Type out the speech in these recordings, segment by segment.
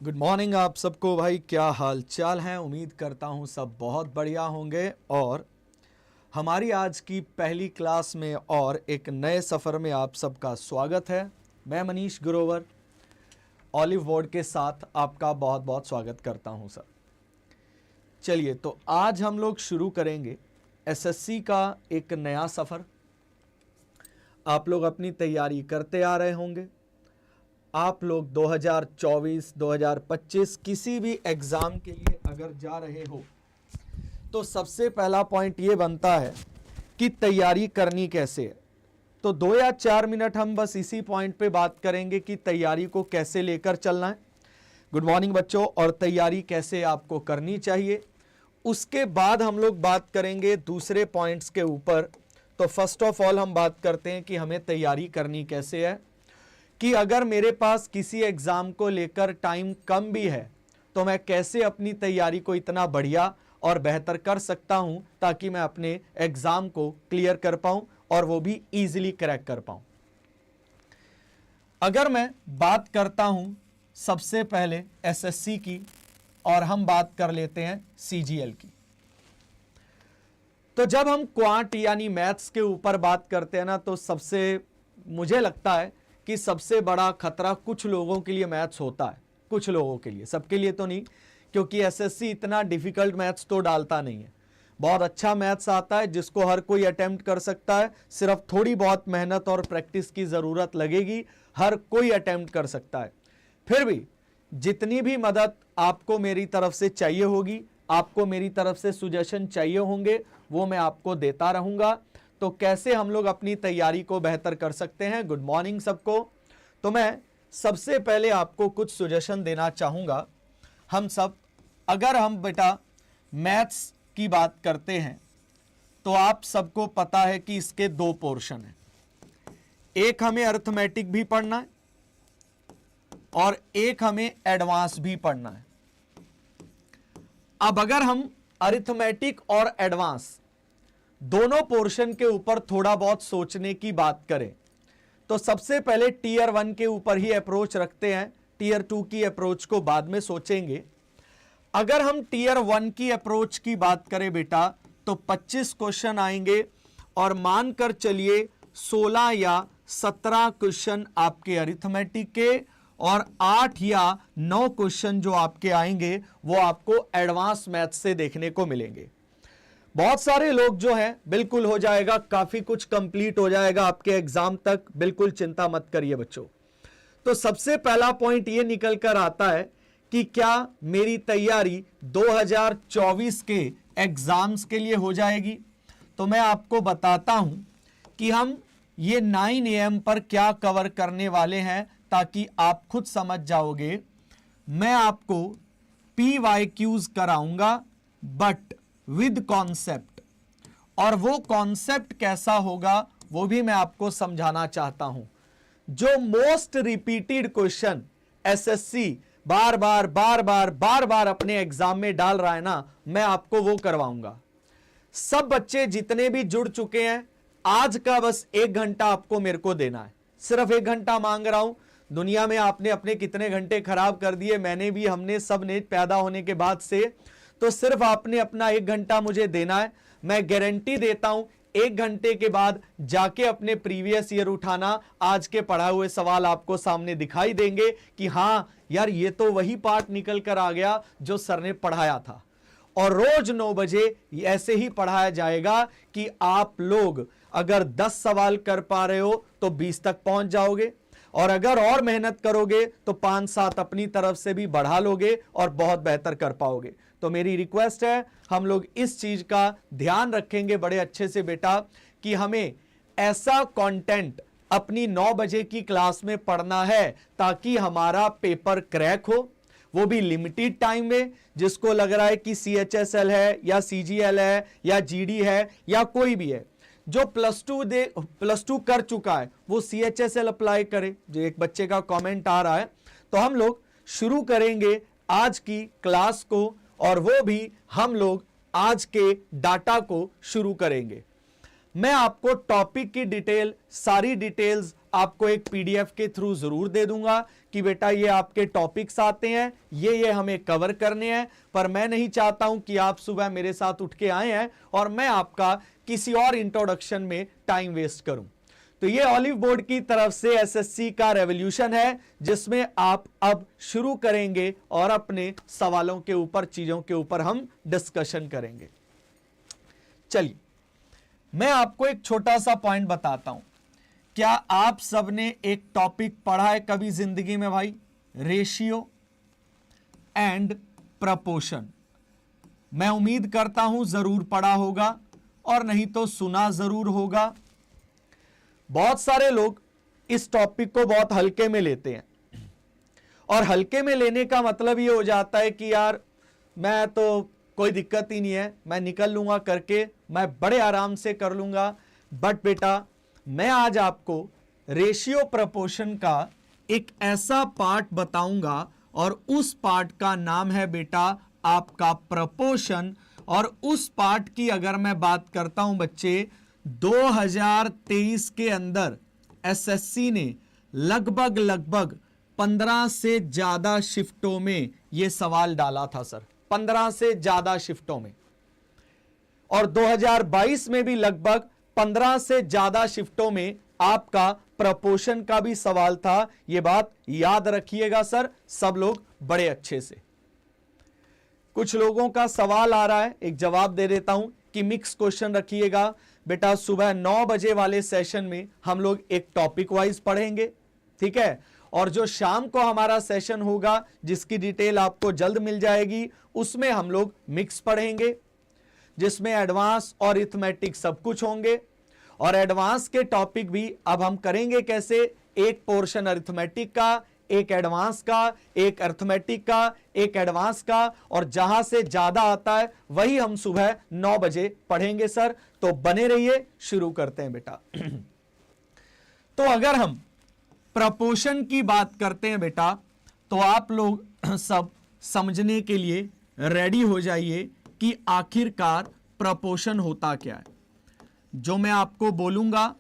Good morning आप सबको भाई, क्या हाल चाल है। उम्मीद करता हूँ सब बहुत बढ़िया होंगे। और हमारी आज की पहली क्लास में और एक नए सफ़र में आप सबका स्वागत है। मैं मनीष ग्रोवर ऑलिव बोर्ड के साथ आपका बहुत बहुत स्वागत करता हूँ सर। चलिए, तो आज हम लोग शुरू करेंगे एसएससी का एक नया सफ़र। आप लोग अपनी तैयारी करते आ रहे होंगे। आप लोग 2024, 2025 किसी भी एग्ज़ाम के लिए अगर जा रहे हो तो सबसे पहला पॉइंट ये बनता है कि तैयारी करनी कैसे है। तो 2 या 4 मिनट हम बस इसी पॉइंट पे बात करेंगे कि तैयारी को कैसे लेकर चलना है। गुड मॉर्निंग बच्चों। और तैयारी कैसे आपको करनी चाहिए, उसके बाद हम लोग बात करेंगे दूसरे पॉइंट्स के ऊपर। तो फर्स्ट ऑफ ऑल हम बात करते हैं कि हमें तैयारी करनी कैसे है, कि अगर मेरे पास किसी एग्ज़ाम को लेकर टाइम कम भी है तो मैं कैसे अपनी तैयारी को इतना बढ़िया और बेहतर कर सकता हूं ताकि मैं अपने एग्ज़ाम को क्लियर कर पाऊं और वो भी इजीली क्रैक कर पाऊं। अगर मैं बात करता हूं सबसे पहले एसएससी की और हम बात कर लेते हैं सीजीएल की। तो जब हम क्वांट यानी मैथ्स के ऊपर बात करते हैं ना, तो सबसे मुझे लगता है कि सबसे बड़ा खतरा कुछ लोगों के लिए मैथ्स होता है। कुछ लोगों के लिए, सबके लिए तो नहीं, क्योंकि एसएससी इतना डिफिकल्ट मैथ्स तो डालता नहीं है। बहुत अच्छा मैथ्स आता है जिसको हर कोई अटेम्प्ट कर सकता है। सिर्फ थोड़ी बहुत मेहनत और प्रैक्टिस की ज़रूरत लगेगी, हर कोई अटेम्प्ट कर सकता है। फिर भी जितनी भी मदद आपको मेरी तरफ से चाहिए होगी, आपको मेरी तरफ से सुजेशन चाहिए होंगे, वो मैं आपको देता रहूँगा। तो कैसे हम लोग अपनी तैयारी को बेहतर कर सकते हैं। गुड मॉर्निंग सबको। तो मैं सबसे पहले आपको कुछ सुजेशन देना चाहूँगा। हम सब, अगर हम बेटा मैथ्स की बात करते हैं तो आप सबको पता है कि इसके 2 पोर्शन हैं। एक हमें अरिथमेटिक भी पढ़ना है और एक हमें एडवांस भी पढ़ना है। अब अगर हम अरिथमेटिक और एडवांस दोनों पोर्शन के ऊपर थोड़ा बहुत सोचने की बात करें तो सबसे पहले टीयर 1 के ऊपर ही अप्रोच रखते हैं, टीयर 2 की अप्रोच को बाद में सोचेंगे। अगर हम टीयर 1 की अप्रोच की बात करें बेटा, तो 25 क्वेश्चन आएंगे और मानकर चलिए 16 या 17 क्वेश्चन आपके अरिथमेटिक के और 8 या 9 क्वेश्चन जो आपके आएंगे वो आपको एडवांस मैथ से देखने को मिलेंगे। बहुत सारे लोग जो हैं, बिल्कुल हो जाएगा, काफी कुछ कंप्लीट हो जाएगा आपके एग्जाम तक, बिल्कुल चिंता मत करिए बच्चों। तो सबसे पहला पॉइंट ये निकल कर आता है कि क्या मेरी तैयारी 2024 के एग्जाम्स के लिए हो जाएगी। तो मैं आपको बताता हूं कि हम ये 9 AM पर क्या कवर करने वाले हैं ताकि आप खुद समझ जाओगे। मैं आपको PYQs कराऊंगा बट विद कॉन्सेप्ट, और वो कॉन्सेप्ट कैसा होगा वो भी मैं आपको समझाना चाहता हूं। जो मोस्ट रिपीटेड क्वेश्चन एसएससी बार बार अपने एग्जाम में डाल रहा है ना, मैं आपको वो करवाऊंगा। सब बच्चे जितने भी जुड़ चुके हैं, आज का बस 1 घंटा आपको मेरे को देना है। सिर्फ 1 घंटा मांग रहा हूं। दुनिया में आपने अपने कितने घंटे खराब कर दिए, मैंने भी, हमने सब ने पैदा होने के बाद से। तो सिर्फ आपने अपना 1 घंटा मुझे देना है। मैं गारंटी देता हूं 1 घंटे के बाद जाके अपने प्रीवियस ईयर उठाना, आज के पढ़ाए हुए सवाल आपको सामने दिखाई देंगे कि हां यार, ये तो वही पार्ट निकल कर आ गया जो सर ने पढ़ाया था। और रोज 9 बजे ऐसे ही पढ़ाया जाएगा कि आप लोग अगर 10 सवाल कर पा रहे हो तो 20 तक पहुंच जाओगे, और अगर और मेहनत करोगे तो 5-7 अपनी तरफ से भी बढ़ा लोगे और बहुत बेहतर कर पाओगे। तो मेरी रिक्वेस्ट है, हम लोग इस चीज का ध्यान रखेंगे बड़े अच्छे से बेटा, कि हमें ऐसा कंटेंट अपनी 9 बजे की क्लास में पढ़ना है ताकि हमारा पेपर क्रैक हो, वो भी लिमिटेड टाइम में। जिसको लग रहा है कि CHSL है या CGL है या GD है या कोई भी है, जो प्लस टू कर चुका है वो CHSL अप्लाई करे। जो एक बच्चे का कमेंट आ रहा है, तो हम लोग शुरू करेंगे आज की क्लास को, और वो भी हम लोग आज के डाटा को शुरू करेंगे। मैं आपको टॉपिक की डिटेल, सारी डिटेल्स आपको एक पीडीएफ के थ्रू जरूर दे दूंगा कि बेटा ये आपके टॉपिक्स आते हैं, ये हमें कवर करने हैं, पर मैं नहीं चाहता हूं कि आप सुबह मेरे साथ उठ के आए हैं और मैं आपका किसी और इंट्रोडक्शन में टाइम वेस्ट करूं। तो ये ऑलिव बोर्ड की तरफ से एसएससी का रेवोल्यूशन है, जिसमें आप अब शुरू करेंगे और अपने सवालों के ऊपर, चीजों के ऊपर हम डिस्कशन करेंगे। चलिए, मैं आपको एक छोटा सा पॉइंट बताता हूं। क्या आप सबने एक टॉपिक पढ़ा है कभी जिंदगी में भाई? Ratio and proportion. मैं उम्मीद करता हूं जरूर पढ़ा होगा, और नहीं तो सुना जरूर होगा। बहुत सारे लोग इस टॉपिक को बहुत हल्के में लेते हैं, और हल्के में लेने का मतलब ये हो जाता है कि यार मैं तो कोई दिक्कत ही नहीं है, मैं निकल लूंगा करके, मैं बड़े आराम से कर लूंगा। बट बेटा, मैं आज आपको रेशियो प्रपोर्शन का एक ऐसा पार्ट बताऊंगा, और उस पार्ट का नाम है बेटा आपका प्रपोर्शन। और उस पार्ट की अगर मैं बात करता हूं बच्चे, 2023 के अंदर एसएससी ने लगभग 15 से ज्यादा शिफ्टों में यह सवाल डाला था सर, 15 से ज्यादा शिफ्टों में। और 2022 में भी लगभग 15 से ज्यादा शिफ्टों में आपका प्रपोर्शन का भी सवाल था। यह बात याद रखिएगा सर, सब लोग बड़े अच्छे से। कुछ लोगों का सवाल आ रहा है, एक जवाब दे देता हूं कि मिक्स क्वेश्चन रखिएगा बेटा। सुबह 9 बजे वाले सेशन में हम लोग एक टॉपिक वाइज पढ़ेंगे, ठीक है। और जो शाम को हमारा सेशन होगा, जिसकी डिटेल आपको जल्द मिल जाएगी, उसमें हम लोग मिक्स पढ़ेंगे, जिसमें एडवांस और अरिथमेटिक सब कुछ होंगे। और एडवांस के टॉपिक भी अब हम करेंगे कैसे, एक पोर्शन अरिथमेटिक का, एक एडवांस का, एक अरिथमेटिक का, एक एडवांस का, और जहां से ज्यादा आता है वही हम सुबह 9 बजे पढ़ेंगे सर। तो बने रहिए, शुरू करते हैं बेटा। तो अगर हम प्रपोर्शन की बात करते हैं बेटा, तो आप लोग सब समझने के लिए रेडी हो जाइए कि आखिरकार प्रपोर्शन होता क्या है। जो मैं आपको बोलूंगा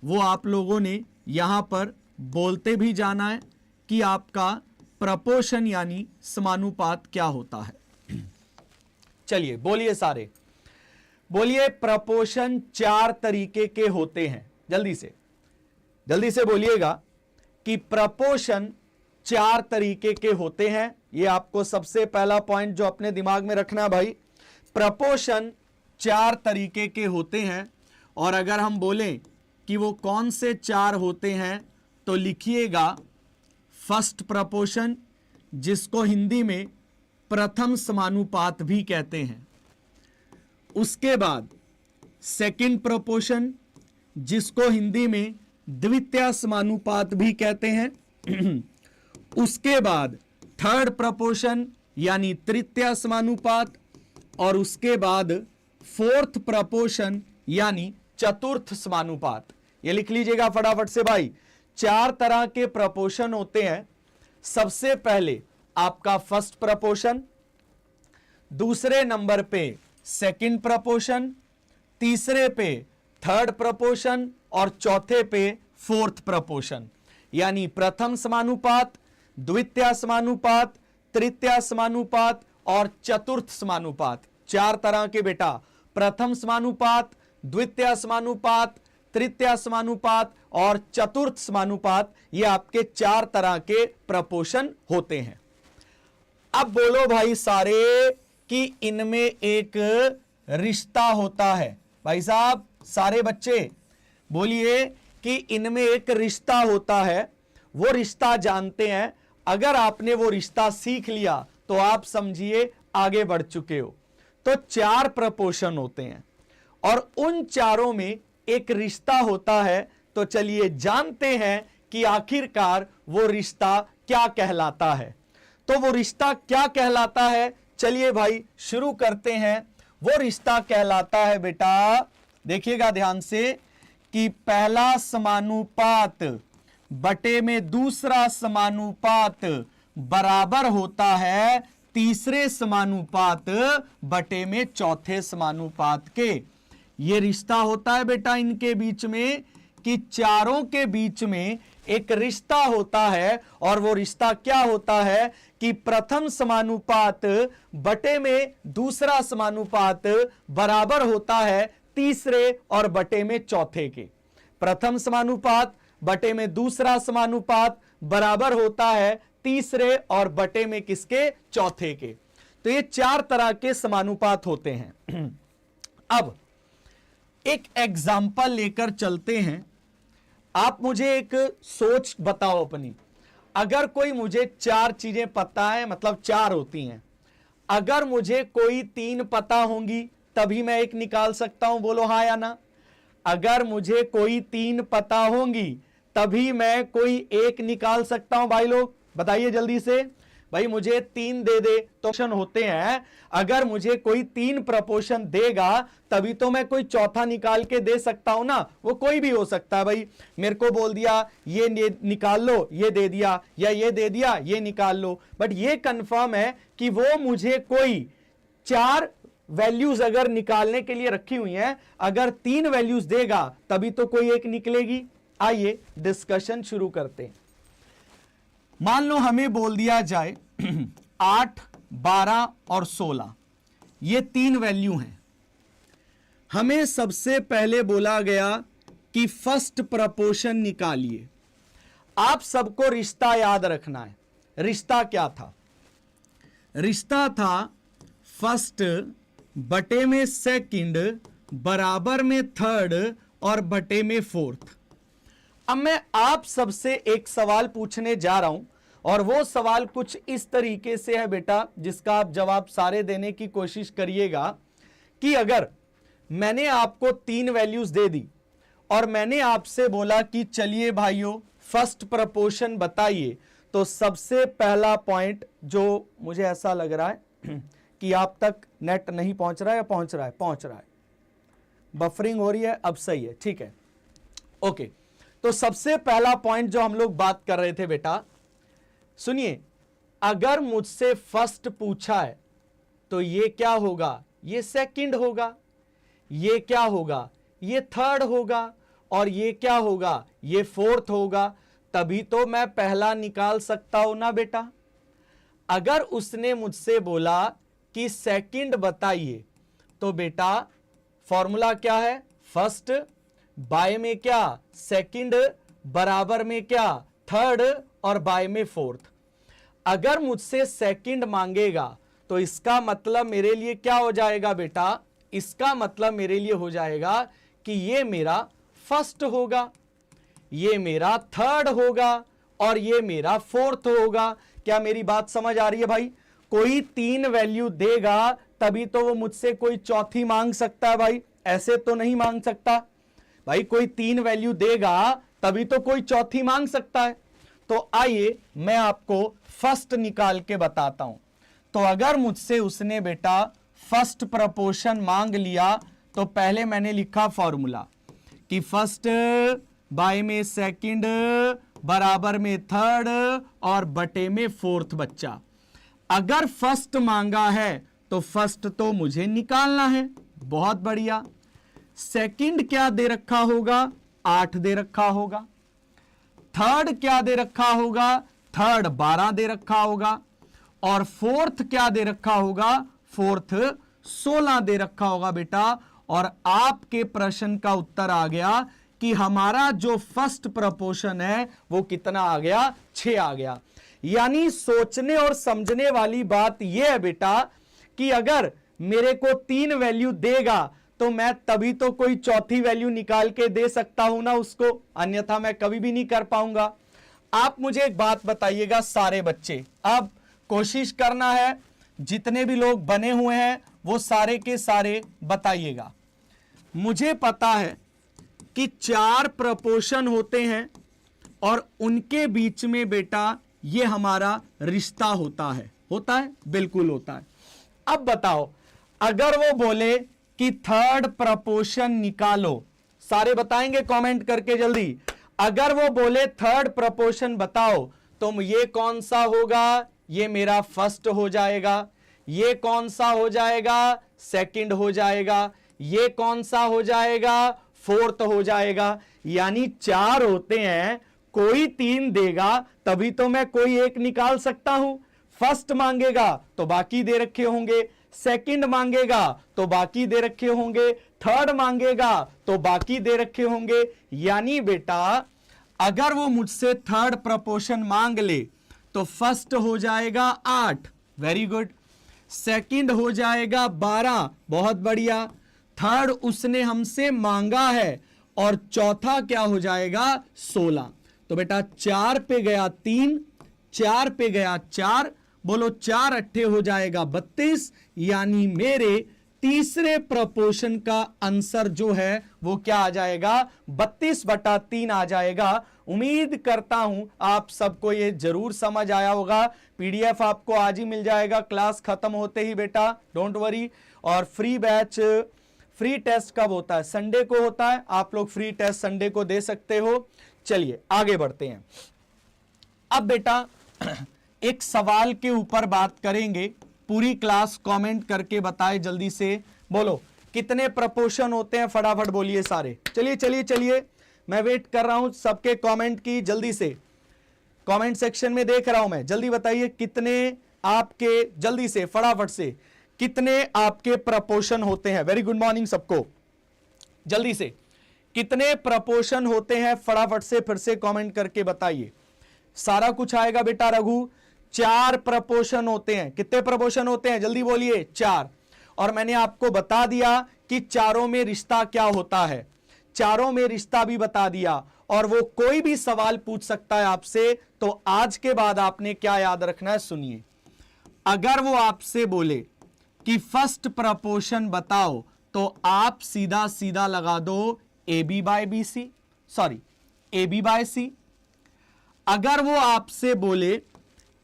वो आप लोगों ने यहां पर बोलते भी जाना है कि आपका प्रपोर्शन यानी समानुपात क्या होता है। चलिए बोलिए, सारे बोलिए। प्रपोर्शन 4 तरीके के होते हैं। जल्दी से बोलिएगा कि प्रपोर्शन 4 तरीके के होते हैं। ये आपको सबसे पहला पॉइंट जो अपने दिमाग में रखना भाई, प्रपोर्शन 4 तरीके के होते हैं। और अगर हम बोलें कि वो कौन से 4 होते हैं, तो लिखिएगा फर्स्ट प्रपोर्शन, जिसको हिंदी में प्रथम समानुपात भी कहते हैं। उसके बाद सेकंड प्रपोर्शन, जिसको हिंदी में द्वितीय समानुपात भी कहते हैं। उसके बाद थर्ड प्रपोर्शन यानी तृतीय समानुपात, और उसके बाद फोर्थ प्रपोर्शन यानी चतुर्थ समानुपात। ये लिख लीजिएगा फटाफट से भाई। 4 तरह के प्रपोर्शन होते हैं। सबसे पहले आपका फर्स्ट प्रपोर्शन, दूसरे नंबर पे सेकंड प्रपोर्शन, तीसरे पे थर्ड प्रपोर्शन, और चौथे पे फोर्थ प्रपोर्शन। यानी प्रथम समानुपात, द्वितीय समानुपात, तृतीय समानुपात और चतुर्थ समानुपात। 4 तरह के बेटा, प्रथम समानुपात, द्वितीय समानुपात, तृतीय समानुपात और चतुर्थ समानुपात। ये आपके 4 तरह के प्रपोर्शन होते हैं। अब बोलो भाई सारे कि इनमें एक रिश्ता होता है। भाई साहब, सारे बच्चे बोलिए कि इनमें एक रिश्ता होता है। वो रिश्ता जानते हैं। अगर आपने वो रिश्ता सीख लिया तो आप समझिए आगे बढ़ चुके हो। तो 4 प्रपोर्शन होते हैं और उन चारों में एक रिश्ता होता है। तो चलिए जानते हैं कि आखिरकार वो रिश्ता क्या कहलाता है। तो वो रिश्ता क्या कहलाता है, चलिए भाई शुरू करते हैं। वो रिश्ता कहलाता है बेटा, देखिएगा ध्यान से, कि पहला समानुपात बटे में दूसरा समानुपात बराबर होता है तीसरे समानुपात बटे में चौथे समानुपात के। ये रिश्ता होता है बेटा इनके बीच में कि चारों के बीच में एक रिश्ता होता है, और वो रिश्ता क्या होता है कि प्रथम समानुपात बटे में दूसरा समानुपात बराबर होता है तीसरे और बटे में चौथे के। प्रथम समानुपात बटे में दूसरा समानुपात बराबर होता है तीसरे और बटे में किसके? चौथे के। तो ये चार तरह के समानुपात होते हैं। अब एक एग्जाम्पल लेकर चलते हैं। आप मुझे एक सोच बताओ अपनी। अगर कोई मुझे चार चीजें पता है, मतलब चार होती हैं, अगर मुझे कोई तीन पता होंगी तभी मैं एक निकाल सकता हूं, बोलो हाँ या ना। अगर मुझे कोई तीन पता होंगी तभी मैं कोई एक निकाल सकता हूं। भाई लोग बताइए जल्दी से। भाई मुझे तीन दे दे तो ऑप्शन होते हैं, अगर मुझे कोई तीन प्रपोर्शन देगा तभी तो मैं कोई चौथा निकाल के दे सकता हूं ना। वो कोई भी हो सकता है। भाई मेरे को बोल दिया ये निकाल लो, ये दे दिया, या ये दे दिया, ये निकाल लो। बट ये कंफर्म है कि वो मुझे कोई चार वैल्यूज अगर निकालने के लिए रखी हुई हैं, अगर तीन वैल्यूज देगा तभी तो कोई एक निकलेगी। आइए डिस्कशन शुरू करते हैं। मान लो हमें बोल दिया जाए 8, 12 और 16 ये तीन वैल्यू हैं। हमें सबसे पहले बोला गया कि फर्स्ट प्रपोर्शन निकालिए। आप सबको रिश्ता याद रखना है। रिश्ता क्या था? रिश्ता था फर्स्ट बटे में सेकंड बराबर में थर्ड और बटे में फोर्थ। अब मैं आप सबसे एक सवाल पूछने जा रहा हूं, और वो सवाल कुछ इस तरीके से है बेटा, जिसका आप जवाब सारे देने की कोशिश करिएगा कि अगर मैंने आपको तीन वैल्यूज दे दी और मैंने आपसे बोला कि चलिए भाइयों फर्स्ट प्रपोर्शन बताइए, तो सबसे पहला पॉइंट जो मुझे ऐसा लग रहा है कि आप तक नेट नहीं पहुंच रहा है, या पहुंच रहा है? पहुंच रहा है। बफरिंग हो रही है, अब सही है, ठीक है, ओके। तो सबसे पहला पॉइंट जो हम लोग बात कर रहे थे बेटा, सुनिए, अगर मुझसे फर्स्ट पूछा है तो ये क्या होगा? ये सेकंड होगा। ये क्या होगा? ये थर्ड होगा। और ये क्या होगा? ये फोर्थ होगा। तभी तो मैं पहला निकाल सकता हूं ना बेटा। अगर उसने मुझसे बोला कि सेकंड बताइए, तो बेटा फॉर्मूला क्या है? फर्स्ट बाय में क्या? सेकंड बराबर में क्या? थर्ड और बाय में फोर्थ। अगर मुझसे सेकंड मांगेगा तो इसका मतलब मेरे लिए क्या हो जाएगा बेटा? इसका मतलब मेरे लिए हो जाएगा कि ये मेरा फर्स्ट होगा, ये मेरा थर्ड होगा और ये मेरा फोर्थ होगा। क्या मेरी बात समझ आ रही है भाई? कोई तीन वैल्यू देगा तभी तो वो मुझसे कोई चौथी मांग सकता है भाई, ऐसे तो नहीं मांग सकता भाई। कोई तीन वैल्यू देगा तभी तो कोई चौथी मांग सकता है। तो आइए मैं आपको फर्स्ट निकाल के बताता हूं। तो अगर मुझसे उसने बेटा फर्स्ट प्रपोर्शन मांग लिया, तो पहले मैंने लिखा फॉर्मूला कि फर्स्ट बाय में सेकंड बराबर में थर्ड और बटे में फोर्थ। बच्चा अगर फर्स्ट मांगा है तो फर्स्ट तो मुझे निकालना है, बहुत बढ़िया। सेकंड क्या दे रखा होगा? 8 दे रखा होगा। थर्ड क्या दे रखा होगा? थर्ड 12 दे रखा होगा। और फोर्थ क्या दे रखा होगा? फोर्थ 16 दे रखा होगा बेटा। और आपके प्रश्न का उत्तर आ गया कि हमारा जो फर्स्ट प्रपोर्शन है वो कितना आ गया? 6 आ गया। यानी सोचने और समझने वाली बात यह है बेटा कि अगर मेरे को तीन वैल्यू देगा तो मैं तभी तो कोई चौथी वैल्यू निकाल के दे सकता हूं ना उसको, अन्यथा मैं कभी भी नहीं कर पाऊंगा। आप मुझे एक बात बताइएगा सारे बच्चे, अब कोशिश करना है जितने भी लोग बने हुए हैं वो सारे के सारे बताइएगा। मुझे पता है कि 4 प्रपोर्शन होते हैं और उनके बीच में बेटा ये हमारा रिश्ता होता है। होता है? बिल्कुल होता है। अब बताओ, अगर वो बोले कि थर्ड प्रपोर्शन निकालो, सारे बताएंगे कमेंट करके जल्दी। अगर वो बोले थर्ड प्रपोर्शन बताओ, तो ये कौन सा होगा? ये मेरा फर्स्ट हो जाएगा। ये कौन सा हो जाएगा? सेकंड हो जाएगा। ये कौन सा हो जाएगा? फोर्थ हो जाएगा। यानी 4 होते हैं, कोई 3 देगा तभी तो मैं कोई एक निकाल सकता हूं। फर्स्ट मांगेगा तो बाकी दे रखे होंगे, सेकंड मांगेगा तो बाकी दे रखे होंगे, थर्ड मांगेगा तो बाकी दे रखे होंगे। यानी बेटा अगर वो मुझसे थर्ड प्रपोर्शन मांग ले तो फर्स्ट हो जाएगा 8, वेरी गुड, सेकंड हो जाएगा 12, बहुत बढ़िया, थर्ड उसने हमसे मांगा है, और चौथा क्या हो जाएगा 16। तो बेटा 4 पे गया 3, 4 पे गया 4, बोलो 4 अट्ठे हो जाएगा 32, यानी मेरे तीसरे प्रपोर्शन का आंसर जो है वो क्या आ जाएगा 32/3 आ जाएगा। उम्मीद करता हूं आप सबको ये जरूर समझ आया होगा। पीडीएफ आपको आज ही मिल जाएगा क्लास खत्म होते ही बेटा, डोंट वरी। और फ्री बैच, फ्री टेस्ट कब होता है? संडे को होता है, आप लोग फ्री टेस्ट संडे को दे सकते हो। चलिए आगे बढ़ते हैं। अब बेटा एक सवाल के ऊपर बात करेंगे, पूरी क्लास कमेंट करके बताए जल्दी से, बोलो कितने प्रपोर्शन होते हैं, फटाफट बोलिए सारे। चलिए चलिए चलिए, मैं वेट कर रहा हूं सबके कमेंट की, जल्दी से कमेंट सेक्शन में देख रहा हूं मैं, जल्दी बताइए कितने आपके, जल्दी से फटाफट से कितने आपके प्रपोर्शन होते हैं। वेरी गुड मॉर्निंग सबको, जल्दी से कितने प्रपोर्शन होते हैं फटाफट से फिर से कमेंट करके बताइए। सारा कुछ आएगा बेटा रघु। 4 प्रपोर्शन होते हैं। कितने प्रपोर्शन होते हैं जल्दी बोलिए? 4। और मैंने आपको बता दिया कि चारों में रिश्ता क्या होता है, चारों में रिश्ता भी बता दिया। और वो कोई भी सवाल पूछ सकता है आपसे, तो आज के बाद आपने क्या याद रखना है सुनिए। अगर वो आपसे बोले कि फर्स्ट प्रपोर्शन बताओ, तो आप सीधा सीधा लगा दो AB by BC, sorry AB by C। अगर वो आपसे बोले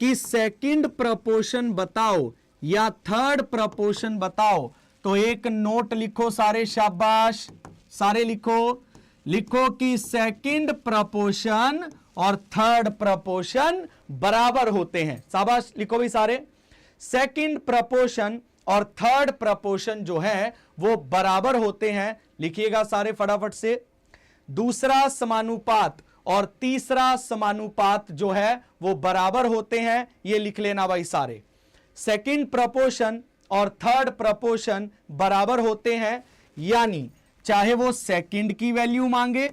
कि सेकंड प्रपोर्शन बताओ या थर्ड प्रपोर्शन बताओ, तो एक नोट लिखो सारे, शाबाश, सारे लिखो, लिखो कि सेकंड प्रपोर्शन और थर्ड प्रपोर्शन बराबर होते हैं। शाबाश, लिखो भी सारे, सेकंड प्रपोर्शन और थर्ड प्रपोर्शन जो है वो बराबर होते हैं। लिखिएगा सारे फटाफट से। दूसरा समानुपात और तीसरा समानुपात जो है वो बराबर होते हैं, ये लिख लेना भाई सारे। सेकंड प्रपोर्शन और थर्ड प्रपोर्शन बराबर होते हैं, यानी चाहे वो सेकंड की वैल्यू मांगे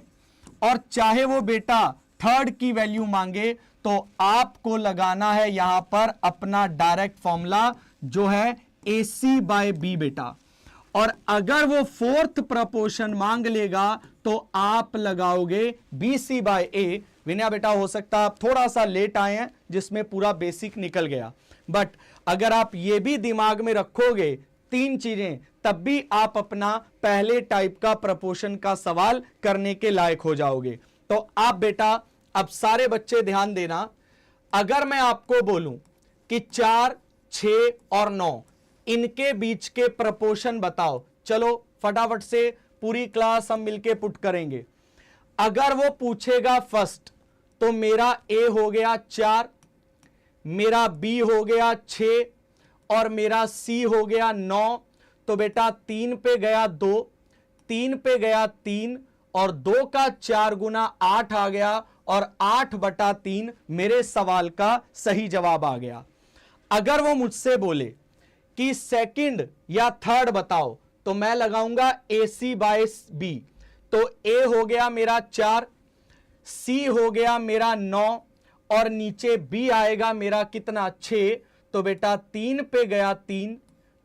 और चाहे वो बेटा थर्ड की वैल्यू मांगे, तो आपको लगाना है यहां पर अपना डायरेक्ट फॉर्मूला जो है AC बाय B बेटा। और अगर वो फोर्थ प्रपोर्शन मांग लेगा तो आप लगाओगे BC बाय A। विनय बेटा हो सकता है आप थोड़ा सा लेट आए हैं जिसमें पूरा बेसिक निकल गया, बट अगर आप ये भी दिमाग में रखोगे 3 चीजें, तब भी आप अपना पहले टाइप का प्रपोर्शन का सवाल करने के लायक हो जाओगे। तो आप बेटा अब सारे बच्चे ध्यान देना, अगर मैं आपको बोलूं कि 4, 6 और 9 इनके बीच के प्रपोर्शन बताओ, चलो फटाफट से पूरी क्लास हम मिलके पुट करेंगे। अगर वो पूछेगा फर्स्ट, तो मेरा A हो गया 4, मेरा B हो गया 6 और मेरा C हो गया 9। तो बेटा 3 पे गया 2, 3 पे गया 3 और 2 का 4 गुना 8 आ गया, और 8/3 मेरे सवाल का सही जवाब आ गया। अगर वो मुझसे बोले कि सेकंड या थर्ड बताओ, तो मैं लगाऊंगा AC बाय B। तो A हो गया मेरा 4, C हो गया मेरा 9 और नीचे B आएगा मेरा कितना 6। तो बेटा 3 पे गया 3,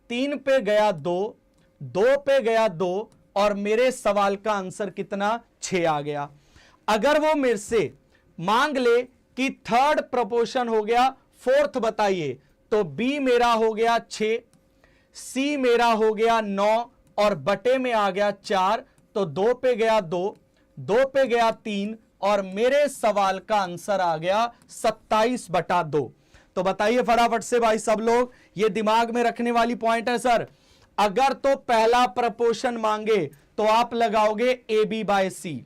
3 पे गया 2, 2 पे गया 2 और मेरे सवाल का आंसर कितना 6 आ गया। अगर वो मेरे से मांग ले कि थर्ड प्रपोर्शन हो गया फोर्थ बताइए, तो B मेरा हो गया 6, C मेरा हो गया 9 और बटे में आ गया 4। तो 2 पे गया 2, 2 पे गया 3 और मेरे सवाल का आंसर आ गया 27/2। तो बताइए फटाफट से भाई सब लोग, ये दिमाग में रखने वाली पॉइंट है सर। अगर तो पहला प्रपोर्शन मांगे तो आप लगाओगे AB बाय C।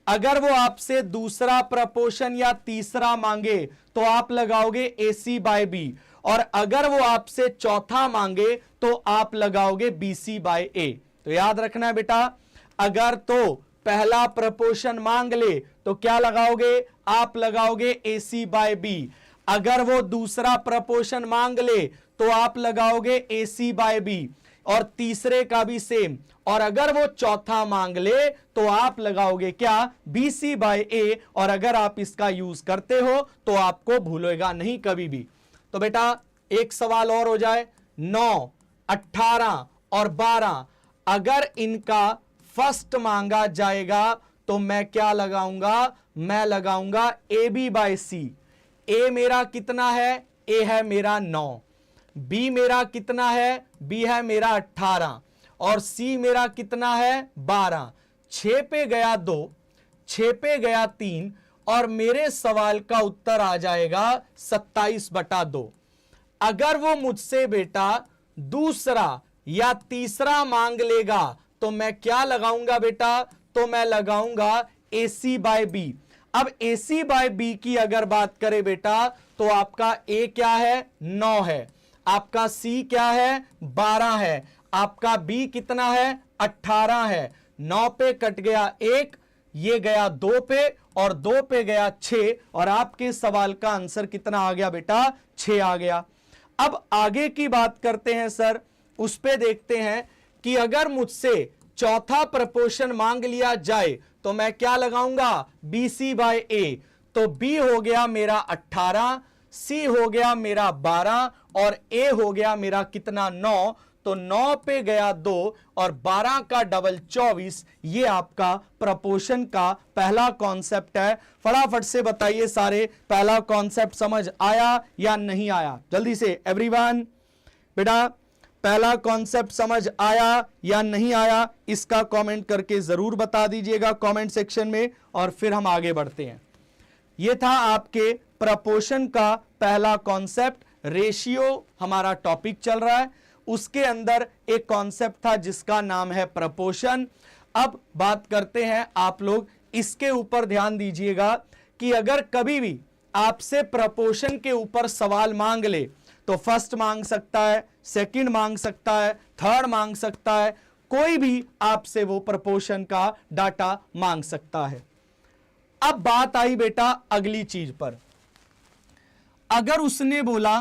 अगर वो आपसे दूसरा प्रपोर्शन या तीसरा मांगे तो आप लगाओगे AC बाय B। और अगर वो आपसे चौथा मांगे तो आप लगाओगे BC बाय A। तो याद रखना है बेटा, अगर तो पहला प्रपोर्शन मांग ले तो क्या लगाओगे, आप लगाओगे AC बाय B। अगर वो दूसरा प्रपोर्शन मांग ले तो आप लगाओगे AC बाय B, और तीसरे का भी सेम। और अगर वो चौथा मांग ले तो आप लगाओगे क्या, BC बाय A। और अगर आप इसका यूज करते हो तो आपको भूलेगा नहीं कभी भी। तो बेटा एक सवाल और हो जाए, 9, 18 और 12 अगर इनका फर्स्ट मांगा जाएगा तो मैं क्या लगाऊंगा, मैं लगाऊंगा AB बाय C। A मेरा कितना है, A है मेरा 9, B मेरा कितना है, B है मेरा 18, और C मेरा कितना है 12। 6 पे गया 2, 6 पे गया 3, और मेरे सवाल का उत्तर आ जाएगा 27/2। अगर वो मुझसे बेटा दूसरा या तीसरा मांग लेगा तो मैं क्या लगाऊंगा बेटा, तो मैं लगाऊंगा AC बाय B। अब AC बाय B की अगर बात करें बेटा तो आपका A क्या है, 9 है, आपका C क्या है, 12 है, आपका B कितना है, 18 है। 9 पे कट गया 1, ये गया 2 पे, और 2 पे गया 6, और आपके सवाल का आंसर कितना आ गया बेटा, 6 आ गया। अब आगे की बात करते हैं सर, उस पे देखते हैं कि अगर मुझसे चौथा प्रपोर्शन मांग लिया जाए तो मैं क्या लगाऊंगा, BC बाय A। तो B हो गया मेरा 18, C हो गया मेरा 12, और A हो गया मेरा कितना, 9। तो 9 पे गया 2, और 12 का डबल 24। ये आपका प्रपोर्शन का पहला कॉन्सेप्ट है। फटाफट से बताइए सारे, पहला कॉन्सेप्ट समझ आया या नहीं आया, जल्दी से एवरीवन। बेटा पहला कॉन्सेप्ट समझ आया या नहीं आया, इसका कमेंट करके जरूर बता दीजिएगा कमेंट सेक्शन में, और फिर हम आगे बढ़ते हैं। यह था आपके प्रपोर्शन का पहला कॉन्सेप्ट। रेशियो हमारा टॉपिक चल रहा है, उसके अंदर एक कॉन्सेप्ट था जिसका नाम है प्रपोर्शन। अब बात करते हैं, आप लोग इसके ऊपर ध्यान दीजिएगा कि अगर कभी भी आपसे प्रपोर्शन के ऊपर सवाल मांग ले तो फर्स्ट मांग सकता है, सेकंड मांग सकता है, थर्ड मांग सकता है, कोई भी आपसे वो प्रपोर्शन का डाटा मांग सकता है। अब बात आई बेटा अगली चीज पर। अगर उसने बोला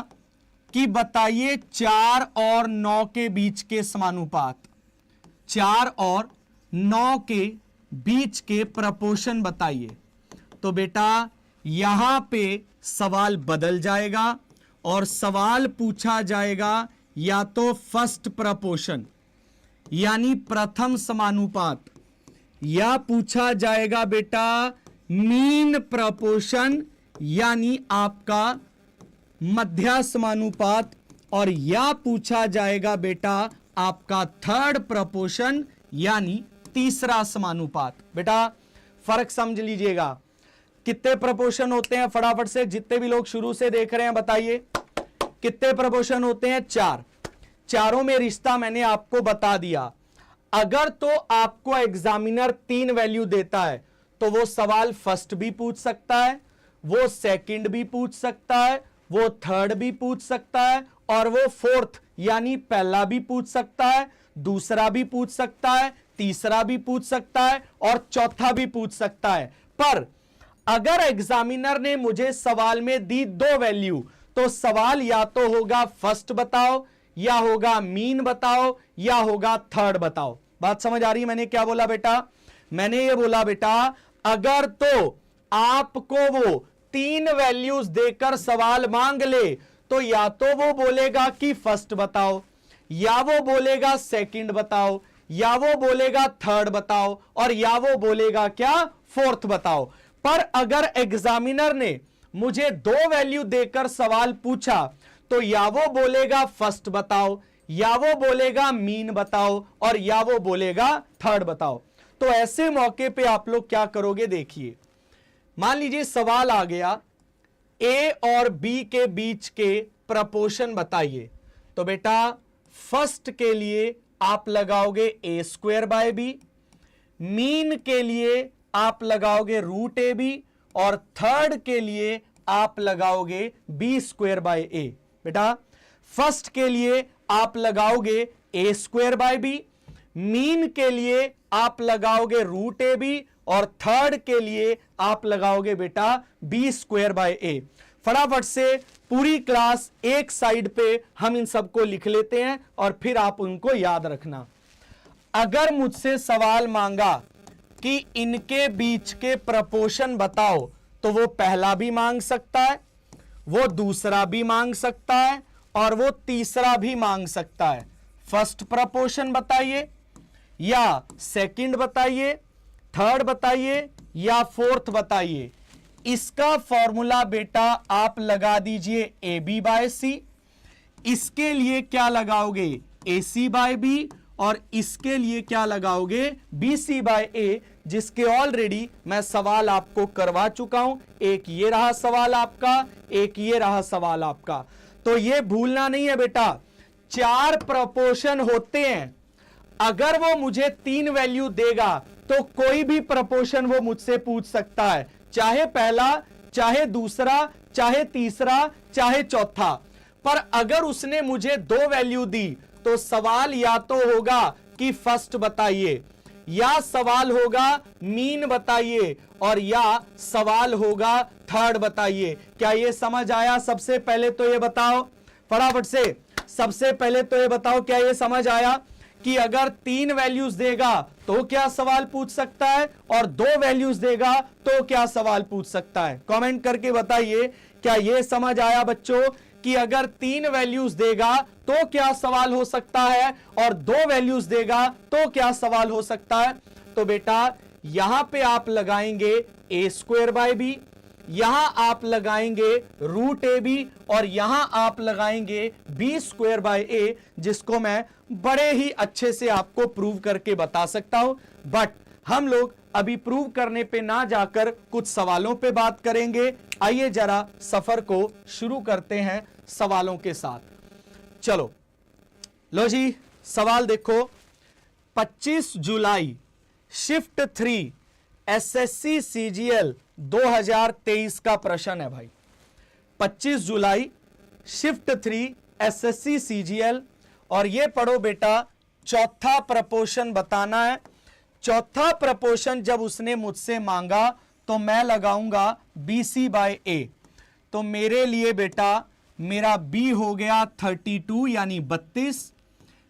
कि बताइए 4 और 9 के बीच के समानुपात, 4 और 9 के बीच के प्रपोर्शन बताइए, तो बेटा यहां पे सवाल बदल जाएगा और सवाल पूछा जाएगा या तो फर्स्ट प्रपोर्शन यानी प्रथम समानुपात, या पूछा जाएगा बेटा मीन प्रपोर्शन यानी आपका मध्य समानुपात, और या पूछा जाएगा बेटा आपका थर्ड प्रपोर्शन यानी तीसरा समानुपात। बेटा फर्क समझ लीजिएगा, कितने प्रपोर्शन होते हैं, फटाफट से जितने भी लोग शुरू से देख रहे हैं बताइए कितने प्रपोर्शन होते हैं, 4। चारों में रिश्ता मैंने आपको बता दिया। अगर तो आपको एग्जामिनर 3 वैल्यू देता है तो वो सवाल फर्स्ट भी पूछ सकता है, वो सेकंड भी पूछ सकता है, वो थर्ड भी पूछ सकता है, और वो फोर्थ यानी पहला भी पूछ सकता है, दूसरा भी पूछ सकता है, तीसरा भी पूछ सकता है, और चौथा भी पूछ सकता है। पर अगर एग्जामिनर ने मुझे सवाल में दी 2 वैल्यू तो सवाल या तो होगा फर्स्ट बताओ, या होगा मीन बताओ, या होगा थर्ड बताओ। बात समझ आ रही है मैंने क्या बोला बेटा? मैंने ये बोला बेटा अगर तो आपको वो 3 वैल्यूज देकर सवाल मांग ले तो या तो वो बोलेगा कि फर्स्ट बताओ, या वो बोलेगा सेकंड बताओ, या वो बोलेगा थर्ड बताओ, और या वो बोलेगा क्या, फोर्थ बताओ। पर अगर एग्जामिनर ने मुझे 2 वैल्यू देकर सवाल पूछा तो या वो बोलेगा फर्स्ट बताओ, या वो बोलेगा मीन बताओ, और या वो बोलेगा थर्ड बताओ। तो ऐसे मौके पे आप लोग क्या करोगे, देखिए मान लीजिए सवाल आ गया ए और बी के बीच के प्रपोर्शन बताइए, तो बेटा फर्स्ट के लिए आप लगाओगे a² बाय बी, मीन के लिए आप लगाओगे √ab, और थर्ड के लिए आप लगाओगे b² बाय a। बेटा फर्स्ट के लिए आप लगाओगे a² बाय बी, मीन के लिए आप लगाओगे रूट ए बी और थर्ड के लिए आप लगाओगे बेटा बी स्क्वायर बाय ए। फटाफट से पूरी क्लास एक साइड पे हम इन सबको लिख लेते हैं और फिर आप उनको याद रखना। अगर मुझसे सवाल मांगा कि इनके बीच के प्रपोर्शन बताओ, तो वो पहला भी मांग सकता है, वो दूसरा भी मांग सकता है और वो तीसरा भी मांग सकता है। फर्स्ट प्रपोर्शन बताइए या सेकंड बताइए, थर्ड बताइए या फोर्थ बताइए। इसका फॉर्मूला बेटा आप लगा दीजिए ए बी बाय सी। इसके लिए क्या लगाओगे ए सी बाय बी और इसके लिए क्या लगाओगे बी सी बाय ए, जिसके ऑलरेडी मैं सवाल आपको करवा चुका हूं। एक ये रहा सवाल आपका, एक ये रहा सवाल आपका। तो ये भूलना नहीं है बेटा, 4 प्रपोर्शन होते हैं। अगर वो मुझे 3 वैल्यू देगा तो कोई भी प्रपोर्शन वो मुझसे पूछ सकता है, चाहे पहला, चाहे दूसरा, चाहे तीसरा, चाहे चौथा। पर अगर उसने मुझे 2 वैल्यू दी तो सवाल या तो होगा कि फर्स्ट बताइए, या सवाल होगा मीन बताइए, और या सवाल होगा थर्ड बताइए। क्या ये समझ आया? सबसे पहले तो ये बताओ फटाफट से, सबसे पहले तो ये बताओ क्या ये समझ आया कि अगर 3 वैल्यूज देगा तो क्या सवाल पूछ सकता है और 2 वैल्यूज देगा तो क्या सवाल पूछ सकता है? कमेंट करके बताइए क्या ये समझ आया बच्चों कि अगर 3 वैल्यूज देगा तो क्या सवाल हो सकता है और 2 वैल्यूज देगा तो क्या सवाल हो सकता है। तो बेटा यहां पे आप लगाएंगे ए स्क्वायर बाय बी, यहां आप लगाएंगे रूट ए बी और यहां आप लगाएंगे बी स्क्वायर बाय ए, जिसको मैं बड़े ही अच्छे से आपको प्रूव करके बता सकता हूं। बट हम लोग अभी प्रूव करने पे ना जाकर कुछ सवालों पे बात करेंगे। आइए जरा सफर को शुरू करते हैं सवालों के साथ। चलो लो जी, सवाल देखो। 25 जुलाई शिफ्ट 3 एसएससी सीजीएल 2023 का प्रश्न है भाई। 25 जुलाई शिफ्ट 3 एसएससी सीजीएल, और ये पढ़ो बेटा, चौथा प्रपोर्शन बताना है। चौथा प्रपोर्शन जब उसने मुझसे मांगा तो मैं लगाऊंगा BC बाय ए। तो मेरे लिए बेटा मेरा B हो गया 32 यानी 32,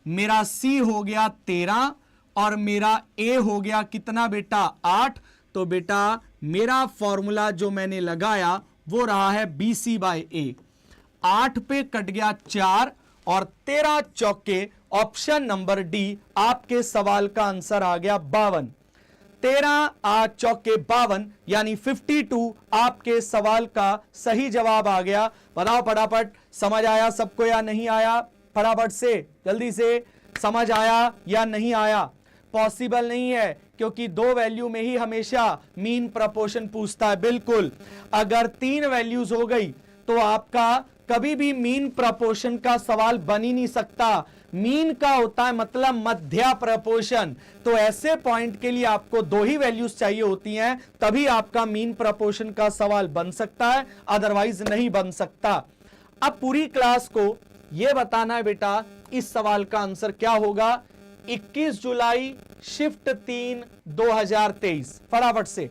मेरा C हो गया 13 और मेरा A हो गया कितना बेटा 8। तो बेटा मेरा फॉर्मूला जो मैंने लगाया वो रहा है BC बाय ए। 8 पे कट गया 4 और 13 चौके ऑप्शन नंबर डी, आपके सवाल का आंसर आ गया 52। 13 8 चौके 52 यानी 52 आपके सवाल का सही जवाब आ गया। बताओ फटाफट, समझ आया सबको या नहीं आया? फटाफट से जल्दी से, समझ आया या नहीं आया? पॉसिबल नहीं है क्योंकि 2 वैल्यू में ही हमेशा मीन प्रपोर्शन पूछता है। बिल्कुल, अगर 3 वैल्यूज हो गई तो आपका कभी भी मीन प्रपोर्शन का सवाल बन ही नहीं सकता। मीन का होता है मतलब मध्य प्रपोर्शन। तो ऐसे पॉइंट के लिए आपको 2 ही वैल्यूज चाहिए होती हैं, तभी आपका मीन प्रपोर्शन का सवाल बन सकता है, अदरवाइज नहीं बन सकता। अब पूरी क्लास को यह बताना है बेटा इस सवाल का आंसर क्या होगा। 21 जुलाई शिफ्ट 3 2023, फटाफट से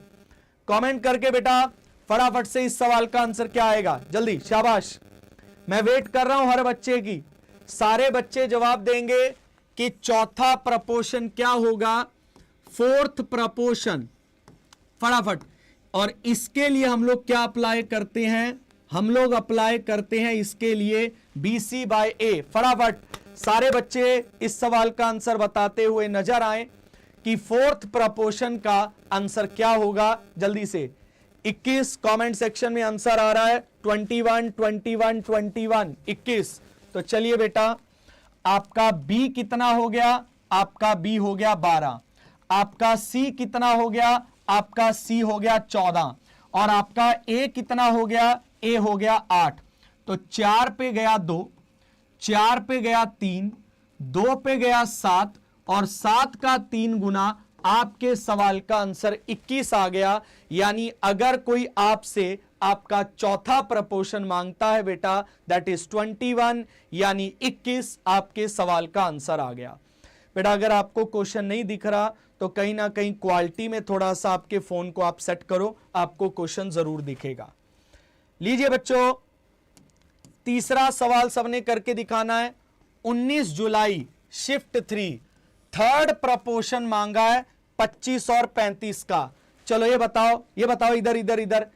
कमेंट करके बेटा फटाफट से इस सवाल का आंसर क्या आएगा, जल्दी, शाबाश। मैं वेट कर रहा हूं हर बच्चे की। सारे बच्चे जवाब देंगे कि चौथा प्रपोर्शन क्या होगा, फोर्थ प्रपोर्शन, फटाफट। और इसके लिए हम लोग क्या अप्लाई करते हैं? हम लोग अप्लाई करते हैं इसके लिए BC बाय ए। फटाफट सारे बच्चे इस सवाल का आंसर बताते हुए नजर आए कि फोर्थ प्रपोर्शन का आंसर क्या होगा। जल्दी से 21 कमेंट सेक्शन में आंसर आ रहा है 21 21 21 21। तो चलिए बेटा, आपका B कितना हो गया? आपका B हो गया 12, आपका C कितना हो गया? आपका C हो गया 14 और आपका A कितना हो गया? A हो गया 8। तो 4 पे गया 2, 4 पे गया 3, 2 पे गया 7 और 7 का 3 गुना आपके सवाल का आंसर 21 आ गया। यानी अगर कोई आपसे आपका चौथा प्रपोर्शन मांगता है बेटा, दैट इज 21 यानी 21 आपके सवाल का आंसर आ गया। बेटा अगर आपको क्वेश्चन नहीं दिख रहा तो कहीं ना कहीं क्वालिटी में थोड़ा सा आपके फोन को आप सेट करो, आपको क्वेश्चन जरूर दिखेगा। लीजिए बच्चों, तीसरा सवाल सबने करके दिखाना है। 19 जुलाई शिफ्ट 3 थर्ड प्रपोर्शन मांगा है 25 और 35 का। चलो ये बताओ इधर इधर इधर,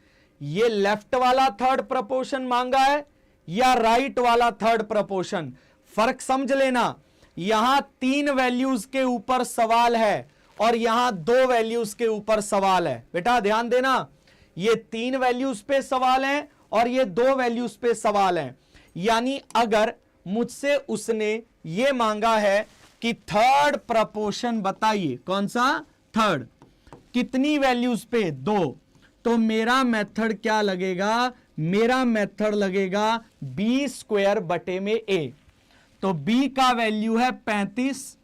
ये लेफ्ट वाला थर्ड प्रपोर्शन मांगा है या राइट वाला थर्ड प्रपोर्शन? फर्क समझ लेना, यहां 3 वैल्यूज के ऊपर सवाल है और यहां 2 वैल्यूज के ऊपर सवाल है। बेटा ध्यान देना, ये 3 वैल्यूज पे सवाल है और ये 2 वैल्यूज पे सवाल है। यानी अगर मुझसे उसने ये मांगा है कि थर्ड प्रपोर्शन बताइए, कौन सा थर्ड, कितनी वैल्यूज पे? 2। तो मेरा मेथड क्या लगेगा? मेरा मेथड लगेगा b² बटे में a। तो b का वैल्यू है 35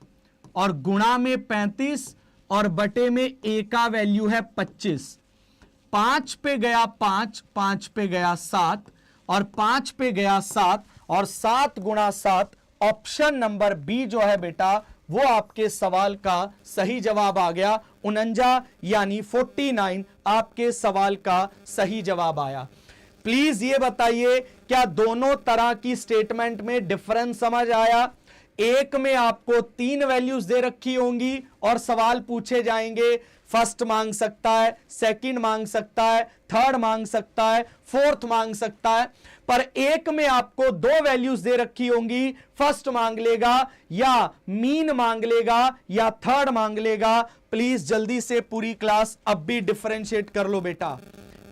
और गुणा में 35 और बटे में a का वैल्यू है 25। 5 पे गया 5, 5 पे गया 7 और 5 पे गया 7 और 7 गुणा 7, ऑप्शन नंबर बी जो है बेटा वो आपके सवाल का सही जवाब आ गया। 49 यानी 49 आपके सवाल का सही जवाब आया। प्लीज ये बताइए क्या दोनों तरह की स्टेटमेंट में डिफरेंस समझ आया? एक में आपको 3 वैल्यूज दे रखी होंगी और सवाल पूछे जाएंगे, फर्स्ट मांग सकता है, सेकंड मांग सकता है, थर्ड मांग सकता है, फोर्थ मांग सकता है। पर एक में आपको 2 वैल्यूज दे रखी होंगी, फर्स्ट मांग लेगा या मीन मांग लेगा या थर्ड मांग लेगा। प्लीज जल्दी से पूरी क्लास अब भी डिफरेंशिएट कर लो बेटा।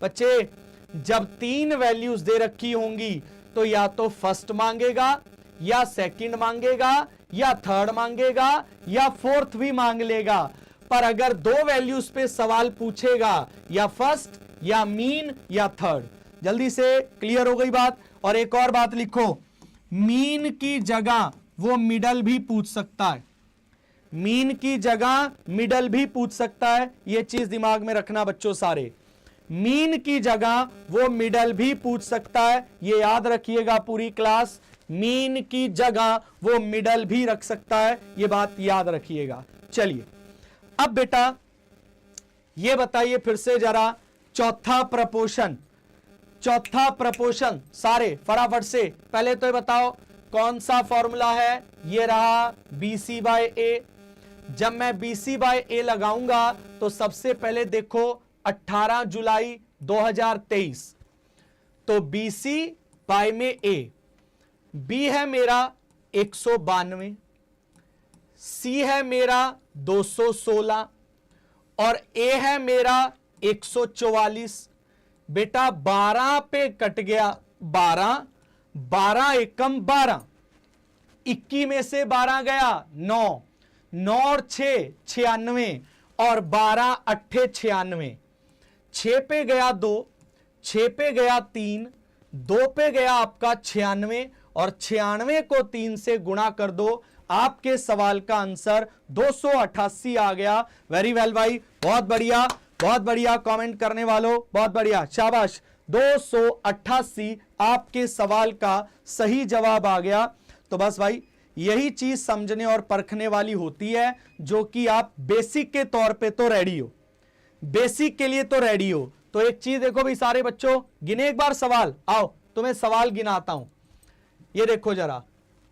बच्चे जब 3 वैल्यूज दे रखी होंगी तो या तो फर्स्ट मांगेगा या सेकंड मांगेगा या थर्ड मांगेगा या फोर्थ भी मांग लेगा। पर अगर 2 वैल्यूज पे सवाल पूछेगा या फर्स्ट या मीन या थर्ड। जल्दी से क्लियर हो गई बात। और एक और बात लिखो, मीन की जगह वो मिडल भी पूछ सकता है, मीन की जगह मिडल भी पूछ सकता है। ये चीज दिमाग में रखना बच्चों सारे, मीन की जगह वो मिडल भी पूछ सकता है। ये याद रखिएगा पूरी क्लास, मीन की जगह वो मिडल भी रख सकता है, ये बात याद रखिएगा। चलिए अब बेटा ये बताइए फिर से जरा, चौथा प्रपोर्शन सारे फटाफट से पहले तो ये बताओ कौन सा फॉर्मूला है? ये रहा BC/A। जब मैं BC/A लगाऊंगा तो सबसे पहले देखो 18 जुलाई 2023, तो BC/A, B है मेरा 192, C है मेरा 216 और A है मेरा 144। बेटा 12 पे कट गया 12, 12 एकम 12, 21 में से 12 गया 9, 9 और 6 96 और 12 अट्ठे 96, 6 पे गया 2, 6 पे गया 3, 2 पे गया आपका 96 और 96 को 3 से गुणा कर दो, आपके सवाल का आंसर 288 आ गया। वेरी वेल भाई, बहुत बढ़िया कमेंट करने वालों, बहुत बढ़िया, शाबाश। 288 आपके सवाल का सही जवाब आ गया। तो बस भाई यही चीज समझने और परखने वाली होती है, जो कि आप बेसिक के तौर पे तो रेडी हो, बेसिक के लिए तो रेडी हो। तो एक चीज देखो भाई सारे बच्चों, गिने एक बार सवाल, आओ तुम्हें सवाल गिनाता हूं। ये देखो जरा,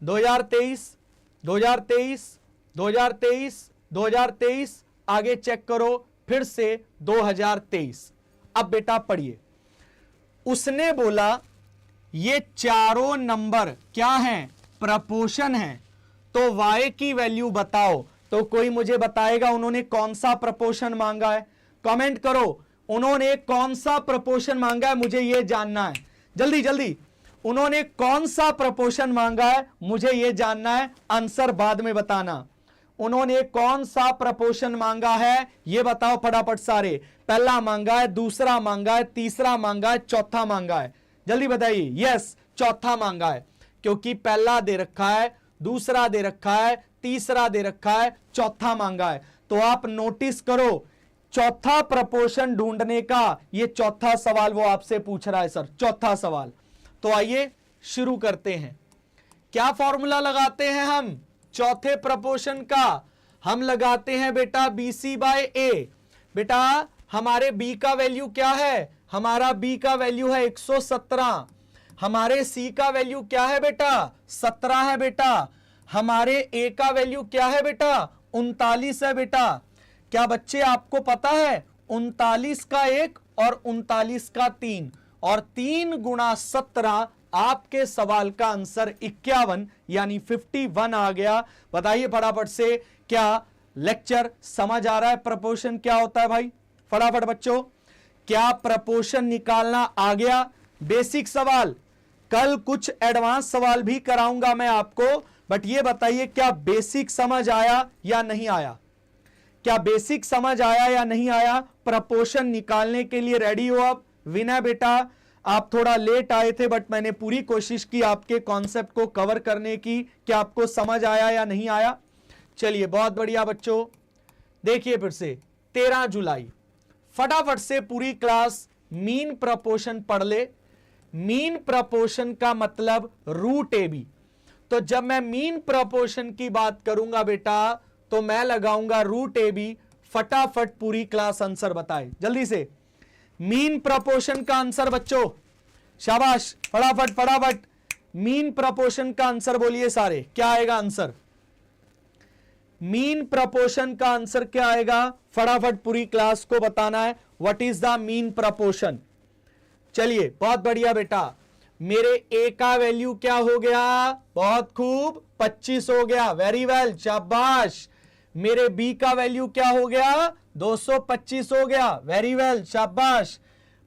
2023 2023 2023 2023, आगे चेक करो फिर से 2023। अब बेटा पढ़िए, उसने बोला ये चारों नंबर क्या हैं? प्रपोर्शन है, तो y की वैल्यू बताओ। तो कोई मुझे बताएगा उन्होंने कौन सा प्रपोर्शन मांगा है? कमेंट करो, उन्होंने कौन सा प्रपोर्शन मांगा है, मुझे यह जानना है। जल्दी जल्दी, उन्होंने कौन सा प्रपोर्शन मांगा है, मुझे यह जानना है। आंसर बाद में बताना। उन्होंने कौन सा प्रपोर्शन मांगा है यह बताओ फटाफट सारे। पहला मांगा है, दूसरा मांगा है, तीसरा मांगा है, चौथा मांगा है? जल्दी बताइए। यस, चौथा मांगा है, क्योंकि पहला दे रखा है, दूसरा दे रखा है, तीसरा दे रखा है, चौथा मांगा है। तो आप नोटिस करो, चौथा प्रपोर्शन ढूंढने का ये चौथा सवाल वो आपसे पूछ रहा है सर, चौथा सवाल। तो आइए शुरू करते हैं। क्या फॉर्मूला लगाते हैं हम? चौथे प्रपोर्शन का हम लगाते हैं बेटा BC बाय A। बेटा हमारे B का वैल्यू क्या है, हमारा B का वैल्यू है 117, हमारे C का वैल्यू क्या है बेटा 17 है बेटा, हमारे A का वैल्यू क्या है बेटा 39 है बेटा। क्या बच्चे आपको पता है 39 का 1 और 39 का 3 और 3 गुणा 17, आपके सवाल का आंसर 51 यानी 51 आ गया। बताइए फटाफट से, क्या लेक्चर समझ आ रहा है? प्रपोर्शन क्या होता है भाई, फटाफट बच्चों, क्या प्रपोर्शन निकालना आ गया? बेसिक सवाल, कल कुछ एडवांस सवाल भी कराऊंगा मैं आपको, बट ये बताइए क्या बेसिक समझ आया या नहीं आया? क्या बेसिक समझ आया या नहीं आया? प्रपोर्शन निकालने के लिए रेडी हो आप? विनय बेटा आप थोड़ा लेट आए थे, बट मैंने पूरी कोशिश की आपके कॉन्सेप्ट को कवर करने की। क्या आपको समझ आया या नहीं आया? चलिए बहुत बढ़िया बच्चों, देखिए फिर से 13 जुलाई, फटाफट से पूरी क्लास मीन प्रपोर्शन पढ़ ले। मीन प्रपोर्शन का मतलब रूट AB। तो जब मैं मीन प्रपोर्शन की बात करूंगा बेटा तो मैं लगाऊंगा रूट AB। फटाफट पूरी क्लास आंसर बताए जल्दी से। मीन प्रपोर्शन का आंसर बच्चों, शाबाश, फटाफट फटाफट मीन प्रपोर्शन का आंसर बोलिए सारे, क्या आएगा आंसर? मीन प्रपोर्शन का आंसर क्या आएगा? फटाफट पूरी क्लास को बताना है what is the mean proportion. चलिए बहुत बढ़िया बेटा, मेरे A का वैल्यू क्या हो गया? बहुत खूब, 25 हो गया, वेरी वेल, शाबाश। मेरे B का वैल्यू क्या हो गया? 225 हो गया, वेरी वेल, शाबाश।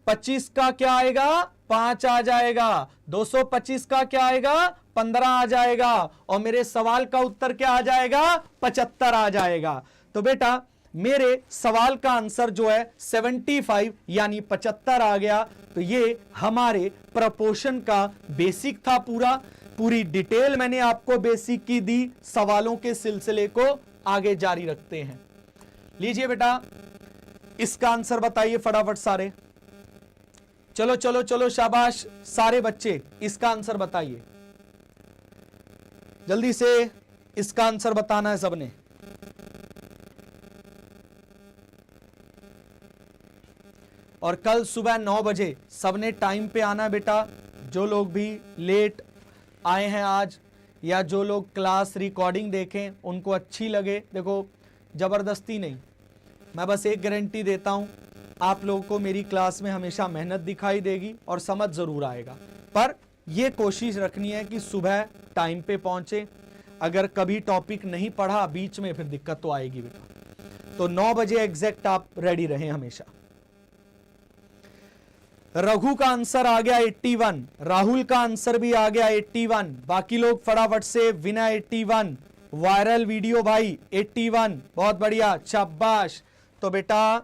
25 का क्या आएगा? 5 आ जाएगा। 225 का क्या आएगा? 15 आ जाएगा। और मेरे सवाल का उत्तर क्या आ जाएगा? 75 आ जाएगा। तो बेटा मेरे सवाल का आंसर जो है 75 यानी 75 आ गया। तो ये हमारे प्रपोर्शन का बेसिक था, पूरी डिटेल मैंने आपको बेसिक की दी। सवालों के सिलसिले को आगे जारी रखते हैं। लीजिए बेटा इसका आंसर बताइए फटाफट सारे, चलो चलो चलो, शाबाश सारे बच्चे, इसका आंसर बताइए जल्दी से, इसका आंसर बताना है सबने। और कल सुबह 9 बजे सबने टाइम पे आना है बेटा। जो लोग भी लेट आए हैं आज, या जो लोग क्लास रिकॉर्डिंग देखें उनको अच्छी लगे, देखो जबरदस्ती नहीं, मैं बस एक गारंटी देता हूं, आप लोगों को मेरी क्लास में हमेशा मेहनत दिखाई देगी और समझ जरूर आएगा। पर यह कोशिश रखनी है कि सुबह टाइम पे पहुंचे। अगर कभी टॉपिक नहीं पढ़ा बीच में, फिर दिक्कत तो आएगी बेटा। तो 9 बजे एग्जैक्ट आप रेडी रहें हमेशा। रघु का आंसर आ गया 81, राहुल का आंसर भी आ गया 81, बाकी लोग फटाफट से। विनय 81, वायरल वीडियो भाई 81, बहुत बढ़िया, शाबाश। तो बेटा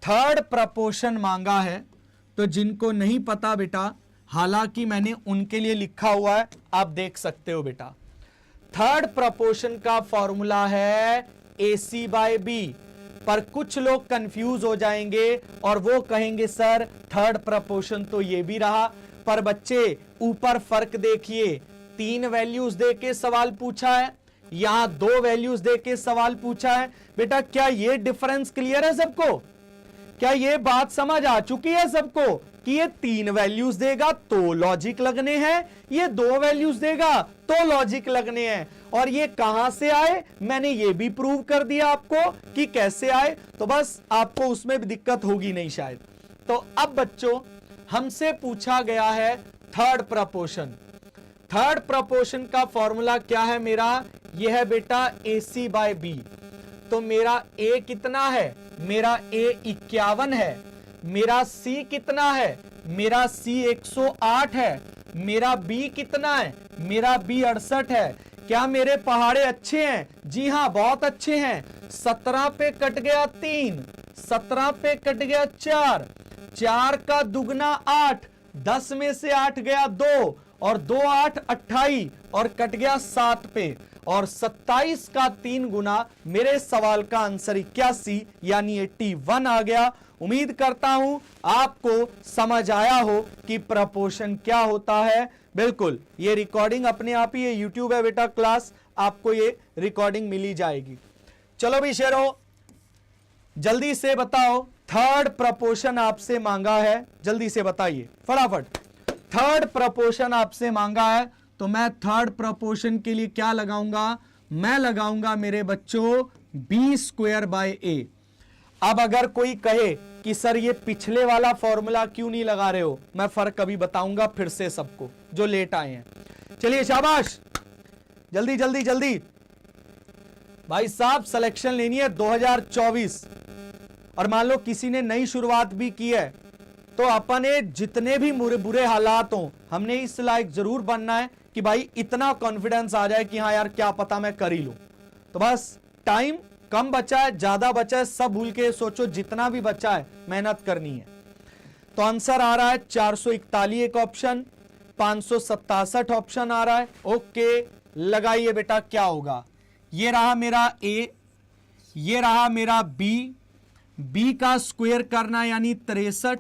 थर्ड प्रपोर्शन मांगा है, तो जिनको नहीं पता बेटा, हालांकि मैंने उनके लिए लिखा हुआ है, आप देख सकते हो बेटा। थर्ड प्रपोर्शन का फॉर्मूला है AC बाय B। पर कुछ लोग कंफ्यूज हो जाएंगे और वो कहेंगे सर थर्ड प्रपोर्शन तो ये भी रहा, पर बच्चे ऊपर फर्क देखिए, 3 वैल्यूज दे के सवाल पूछा है, यहां 2 वैल्यूज दे के सवाल पूछा है। बेटा क्या ये डिफरेंस क्लियर है सबको? क्या ये बात समझ आ चुकी है सबको कि ये 3 वैल्यूज देगा तो लॉजिक लगने हैं, ये 2 वैल्यूज देगा तो लॉजिक लगने हैं? और ये कहां से आए, मैंने ये भी प्रूव कर दिया आपको कि कैसे आए, तो बस आपको उसमें भी दिक्कत होगी नहीं शायद। तो अब बच्चों हमसे पूछा गया है थर्ड प्रपोर्शन। थर्ड प्रपोर्शन का फॉर्मूला क्या है मेरा? यह है बेटा AC बाय B। तो मेरा A कितना है? मेरा A 51 है। मेरा C कितना है? मेरा C 108 है। मेरा B कितना है? मेरा B 68 है। क्या मेरे पहाड़े अच्छे हैं? जी हां बहुत अच्छे हैं। 17 पे कट गया 3, 17 पे कट गया 4, 4 का दुगना 8, 10 में से 8 गया 2, और 2 8 28, और कट गया 7 पे, और 27 का 3 गुना। मेरे सवाल का आंसर 81 यानी 81 आ गया। उम्मीद करता हूं आपको समझ आया हो कि प्रपोर्शन क्या होता है। बिल्कुल, ये रिकॉर्डिंग अपने आप ही, ये यूट्यूब है बेटा क्लास, आपको ये रिकॉर्डिंग मिली जाएगी। चलो भी शेरो, जल्दी से बताओ, थर्ड प्रपोर्शन आपसे मांगा है, जल्दी से बताइए फटाफट। थर्ड प्रपोर्शन आपसे मांगा है, तो मैं थर्ड प्रपोर्शन के लिए क्या लगाऊंगा, मैं लगाऊंगा मेरे बच्चों बी स्क्वायर बाय ए। अब अगर कोई कहे कि सर ये पिछले वाला फॉर्मूला क्यों नहीं लगा रहे हो, मैं फर्क अभी बताऊंगा फिर से सबको जो लेट आए हैं। चलिए शाबाश, जल्दी जल्दी जल्दी भाई साहब, सिलेक्शन लेनी है 2024। और मान लो किसी ने नई शुरुआत भी की है, तो अपने जितने भी बुरे हालात हो, हमने इस लायक जरूर बनना है कि भाई इतना कॉन्फिडेंस आ जाए कि हाँ यार क्या पता मैं कर ही लूं। तो बस टाइम कम बचा है, ज्यादा बचा है, सब भूल के सोचो, जितना भी बचा है मेहनत करनी है। तो आंसर आ रहा है 441 एक ऑप्शन, 567 ऑप्शन आ रहा है। ओके, लगाइए बेटा क्या होगा। ये रहा मेरा ए, ये रहा मेरा बी, बी का स्क्वायर करना यानी 63,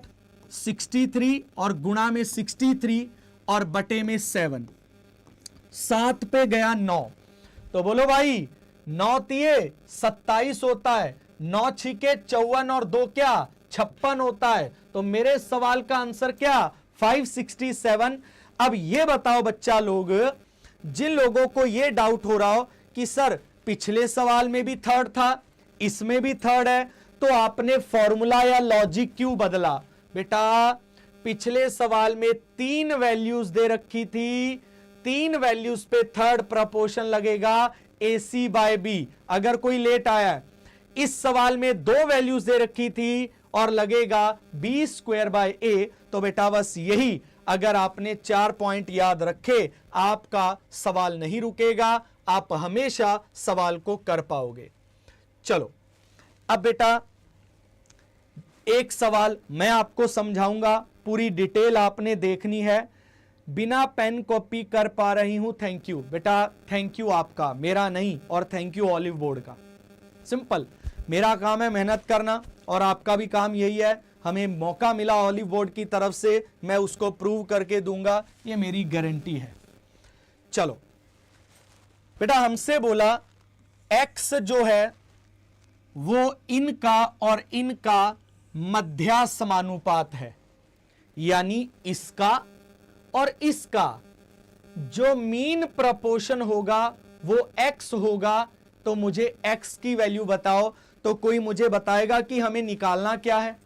63 और गुणा में 63 और बटे में 7, 7 पे गया 9। तो बोलो भाई 9 तिये 27 होता है, 9 छिके 54 और 2 क्या 56 होता है। तो मेरे सवाल का आंसर क्या 567। अब ये बताओ बच्चा लोग, जिन लोगों को ये डाउट हो रहा हो कि सर पिछले सवाल में भी थर्ड था, इसमें भी थर्ड है, तो आपने फॉर्मूला या लॉजिक क्यों बदला? बेटा पिछले सवाल में 3 वैल्यूज दे रखी थी, 3 वैल्यूज पे थर्ड प्रपोर्शन लगेगा AC बाय बी। अगर कोई लेट आया है, इस सवाल में 2 वैल्यूज दे रखी थी और लगेगा बी स्क्वायर बाय ए। तो बेटा बस यही, अगर आपने 4 पॉइंट याद रखे, आपका सवाल नहीं रुकेगा, आप हमेशा सवाल को कर पाओगे। चलो अब बेटा एक सवाल मैं आपको समझाऊंगा, पूरी डिटेल आपने देखनी है। बिना पेन कॉपी कर पा रही हूं, थैंक यू बेटा, थैंक यू आपका, मेरा नहीं, और थैंक यू ऑलिव बोर्ड का। सिंपल, मेरा काम है मेहनत करना और आपका भी काम यही है। हमें मौका मिला ऑलिव बोर्ड की तरफ से, मैं उसको प्रूव करके दूंगा, ये मेरी गारंटी है। चलो बेटा, हमसे बोला x जो है वो इनका और इनका मध्यासमानुपात है, यानी इसका और इसका जो मीन प्रपोर्शन होगा वो x होगा। तो मुझे x की वैल्यू बताओ। तो कोई मुझे बताएगा कि हमें निकालना क्या है?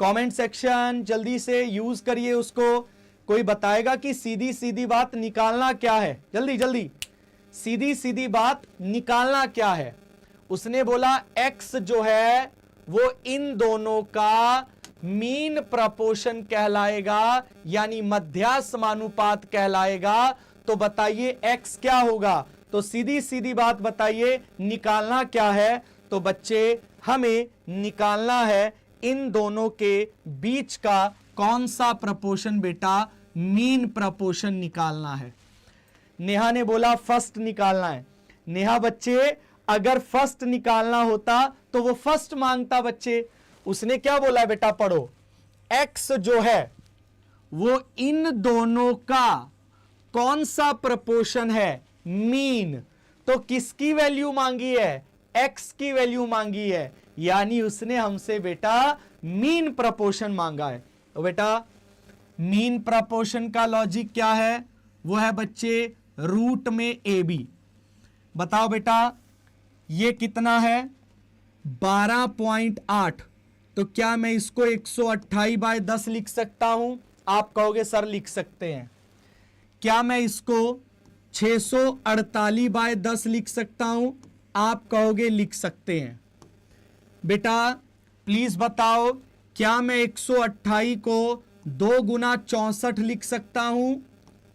कमेंट सेक्शन जल्दी से यूज करिए उसको। कोई बताएगा कि सीधी सीधी बात निकालना क्या है? जल्दी जल्दी, सीधी सीधी बात निकालना क्या है? उसने बोला x जो है वो इन दोनों का मीन प्रपोर्शन कहलाएगा, यानी मध्यासमानुपात कहलाएगा। तो बताइए x क्या होगा? तो सीधी सीधी बात बताइए, निकालना क्या है? तो बच्चे हमें निकालना है इन दोनों के बीच का कौन सा प्रपोर्शन बेटा? मीन प्रपोर्शन निकालना है। नेहा ने बोला फर्स्ट निकालना है। नेहा बच्चे, अगर फर्स्ट निकालना होता तो वो फर्स्ट मांगता बच्चे। उसने क्या बोला बेटा? पढ़ो, x जो है वो इन दोनों का कौन सा प्रपोर्शन है? मीन। तो किसकी वैल्यू मांगी है? x की वैल्यू मांगी है, यानी उसने हमसे बेटा मीन प्रपोर्शन मांगा है। तो बेटा मीन प्रपोर्शन का लॉजिक क्या है? वो है बच्चे रूट में AB। बताओ बेटा ये कितना है? 12.8। तो क्या मैं इसको 128/10 लिख सकता हूं? आप कहोगे सर लिख सकते हैं। क्या मैं इसको 648/10 लिख सकता हूं? आप कहोगे लिख सकते हैं। बेटा प्लीज बताओ, क्या मैं 128 को 2 गुना 64 लिख सकता हूं?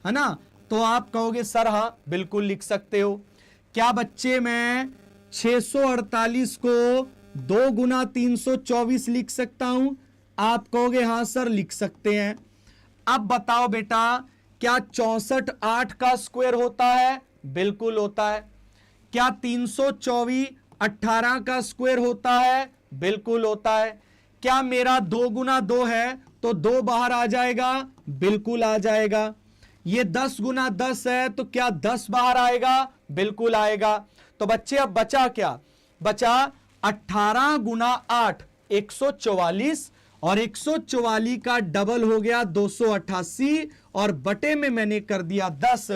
है ना? तो आप कहोगे सर हाँ बिल्कुल लिख सकते हो। क्या बच्चे मैं 648 को 2 गुना 324 लिख सकता हूं? आप कहोगे हाँ सर लिख सकते हैं। अब बताओ बेटा, क्या 64 8 का स्क्वायर होता है? बिल्कुल होता है। क्या 324 18 का स्क्वायर होता है? बिल्कुल होता है। क्या मेरा 2 गुना 2 है तो 2 बाहर आ जाएगा? बिल्कुल आ जाएगा। ये 10 गुना 10 है तो क्या 10 बाहर आएगा? बिल्कुल आएगा। तो बच्चे अब बचा क्या, बचा 18 गुना 8 144, और 144 का डबल हो गया 288, और बटे में मैंने कर दिया 10,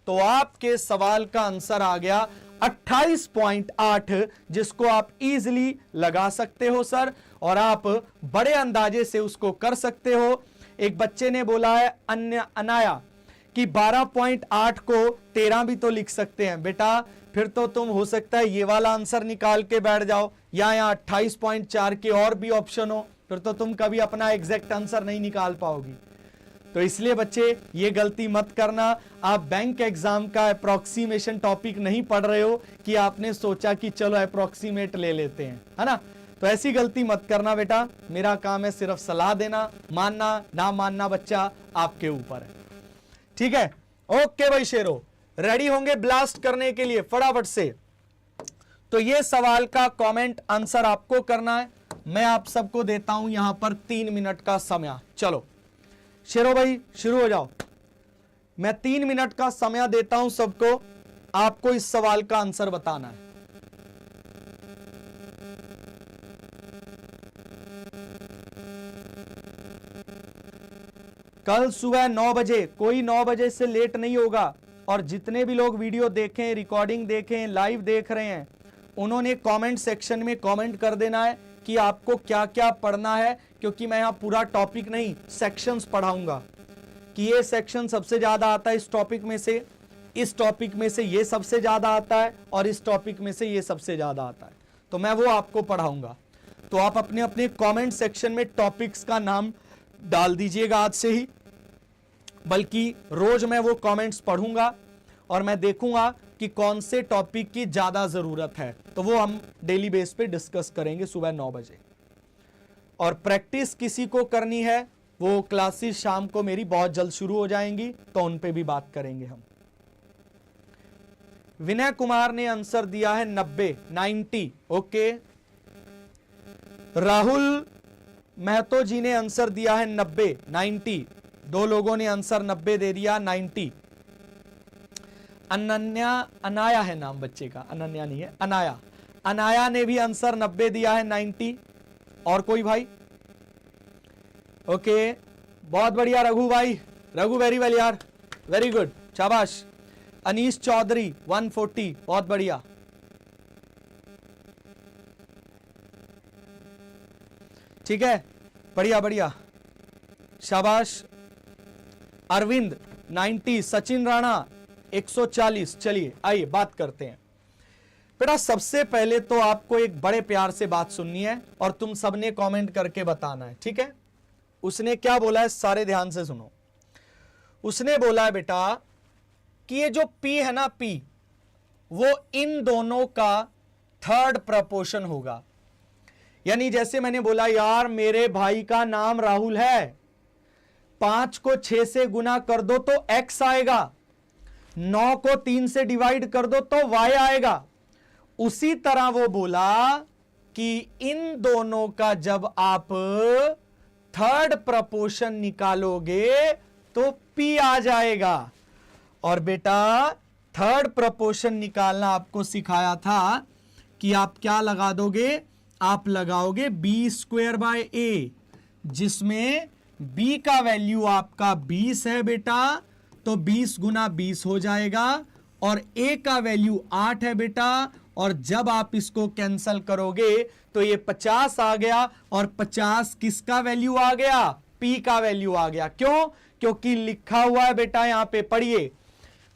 तो आपके सवाल का आंसर आ गया 28.8, जिसको आप इजीली लगा सकते हो सर, और आप बड़े अंदाजे से उसको कर सकते हो। एक बच्चे ने बोला है अनाया कि 12.8 को 13 भी तो लिख सकते हैं। बेटा फिर तो तुम हो सकता है ये वाला आंसर निकाल के बैठ जाओ, या यहाँ 28.4 के और भी ऑप्शन हो, फिर तो तुम कभी अपना एग्जैक्ट आंसर नहीं निकाल पाओगी। तो इसलिए बच्चे ये गलती मत करना। आप बैंक एग्जाम का अप्रोक्सीमेशन टॉपिक नहीं पढ़ रहे हो कि आपने सोचा कि चलो अप्रोक्सीमेट ले लेते हैं, है ना। तो ऐसी गलती मत करना बेटा। मेरा काम है सिर्फ सलाह देना, मानना ना मानना बच्चा आपके ऊपर है, ठीक है। ओके भाई शेरो, रेडी होंगे ब्लास्ट करने के लिए फटाफट से। तो ये सवाल का कमेंट आंसर आपको करना है। मैं आप सबको देता हूं यहां पर 3 मिनट का समय। चलो शेरो भाई शुरू हो जाओ। मैं 3 मिनट का समय देता हूं सबको, आपको इस सवाल का आंसर बताना है। कल सुबह 9 बजे, कोई 9 बजे से लेट नहीं होगा। और जितने भी लोग वीडियो देखें, रिकॉर्डिंग देखें, लाइव देख रहे हैं, उन्होंने कमेंट सेक्शन में कमेंट कर देना है कि आपको क्या क्या पढ़ना है, क्योंकि मैं यहां पूरा टॉपिक नहीं सेक्शंस पढ़ाऊंगा कि ये सेक्शन सबसे ज्यादा आता है इस टॉपिक में से, इस टॉपिक में से ये सबसे ज्यादा आता है, और इस टॉपिक में से ये सबसे ज्यादा आता है। तो मैं वो आपको पढ़ाऊंगा। तो आप अपने अपने कमेंट सेक्शन में टॉपिक्स का नाम डाल दीजिएगा आज से ही, बल्कि रोज मैं वो कमेंट्स पढ़ूंगा और मैं देखूंगा कि कौन से टॉपिक की ज्यादा जरूरत है, तो वो हम डेली बेस पे डिस्कस करेंगे सुबह 9 बजे। और प्रैक्टिस किसी को करनी है, वो क्लासेस शाम को मेरी बहुत जल्द शुरू हो जाएंगी, तो उन पे भी बात करेंगे हम। विनय कुमार ने आंसर दिया है 90। ओके। राहुल महतो जी ने आंसर दिया है 90। 2 लोगों ने आंसर 90 दे दिया, 90। अनाया है नाम बच्चे का, अनन्या नहीं है, अनाया। अनाया ने भी आंसर 90 दिया है, 90। और कोई भाई? ओके, बहुत बढ़िया रघु भाई, रघु वेरी वेल यार, वेरी गुड, शाबाश। अनीश चौधरी 140, बहुत बढ़िया। ठीक है, बढ़िया बढ़िया, शाबाश। अरविंद 90, सचिन राणा 140। चलिए आइए बात करते हैं। बेटा सबसे पहले तो आपको एक बड़े प्यार से बात सुननी है और तुम सबने कमेंट करके बताना है, ठीक है। उसने क्या बोला है, सारे ध्यान से सुनो। उसने बोला है बेटा कि ये जो P है ना, P, वो इन दोनों का थर्ड प्रपोर्शन होगा। यानी जैसे मैंने बोला यार मेरे भाई का नाम राहुल है, 5 को 6 से गुना कर दो तो x आएगा, 9 को 3 से डिवाइड कर दो तो y आएगा। उसी तरह वो बोला कि इन दोनों का जब आप थर्ड प्रपोर्शन निकालोगे तो P आ जाएगा। और बेटा थर्ड प्रपोर्शन निकालना आपको सिखाया था कि आप क्या लगा दोगे, आप लगाओगे b²/a, जिसमें b का वैल्यू आपका 20 है बेटा, तो 20 गुना 20 हो जाएगा, और a का वैल्यू 8 है बेटा, और जब आप इसको कैंसल करोगे तो ये 50 आ गया, और 50 किसका वैल्यू आ गया, p का वैल्यू आ गया। क्यों? क्योंकि लिखा हुआ है बेटा, यहां पे पढ़िए,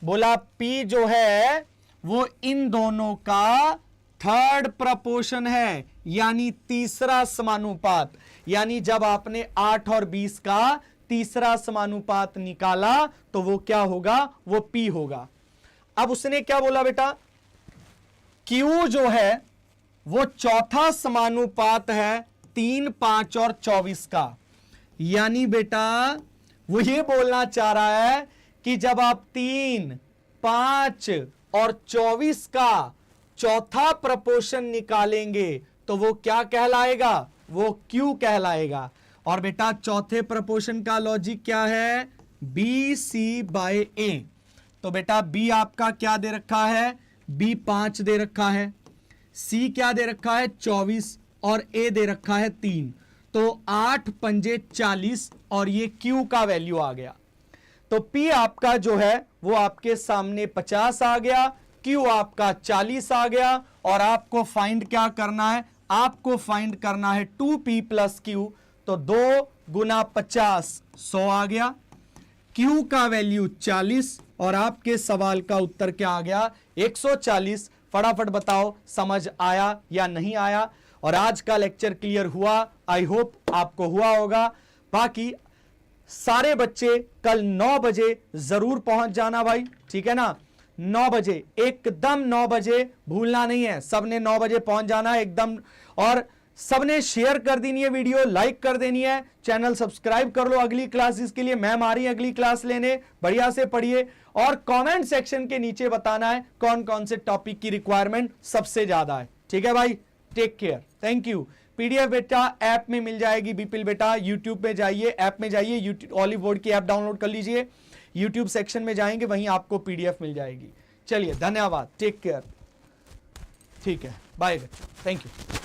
बोला p जो है वो इन दोनों का थर्ड प्रपोर्शन है, यानी तीसरा समानुपात। यानी जब आपने 8 और 20 का तीसरा समानुपात निकाला तो वो क्या होगा, वो P होगा। अब उसने क्या बोला बेटा, Q जो है वो चौथा समानुपात है 3, 5 और 24 का। यानी बेटा वो ये बोलना चाह रहा है कि जब आप 3, 5 और 24 का चौथा प्रपोर्शन निकालेंगे तो वो क्या कहलाएगा, वो Q कहलाएगा। और बेटा चौथे प्रपोर्शन का लॉजिक क्या है, BC/A। तो बेटा B आपका क्या दे रखा है, बी 5 दे रखा है, सी क्या दे रखा है 24 और ए दे रखा है 3। तो 8 पंजे 40 और ये क्यू का वैल्यू आ गया। तो पी आपका जो है वो आपके सामने 50 आ गया, क्यू आपका 40 आ गया और आपको फाइंड क्या करना है, आपको फाइंड करना है 2p प्लस क्यू। तो 2 गुना 50 100 आ गया, क्यू का वैल्यू 40 और आपके सवाल का उत्तर क्या आ गया 140। फटाफट बताओ समझ आया या नहीं आया। और आज का लेक्चर क्लियर हुआ, आई होप आपको हुआ होगा। बाकी सारे बच्चे कल 9 बजे जरूर पहुंच जाना भाई, ठीक है ना, 9 बजे एकदम 9 बजे भूलना नहीं है, सबने 9 बजे पहुंच जाना है एकदम। और सबने शेयर कर देनी है वीडियो, लाइक कर देनी है, चैनल सब्सक्राइब कर लो अगली क्लासेस के लिए। मैम आ रही है अगली क्लास लेने, बढ़िया से पढ़िए और कमेंट सेक्शन के नीचे बताना है कौन कौन से टॉपिक की रिक्वायरमेंट सबसे ज्यादा है, ठीक है भाई। Take care, thank you. PDF बेटा ऐप में मिल जाएगी, बीपिल बेटा यूट्यूब पे जाइए, ऐप में जाइए, यूट्यूब ऑलिव बोर्ड की ऐप डाउनलोड कर लीजिए, यूट्यूब सेक्शन में जाएंगे वहीं आपको पीडीएफ मिल जाएगी। चलिए धन्यवाद, टेक केयर, ठीक है, बाय बच्चों, थैंक यू।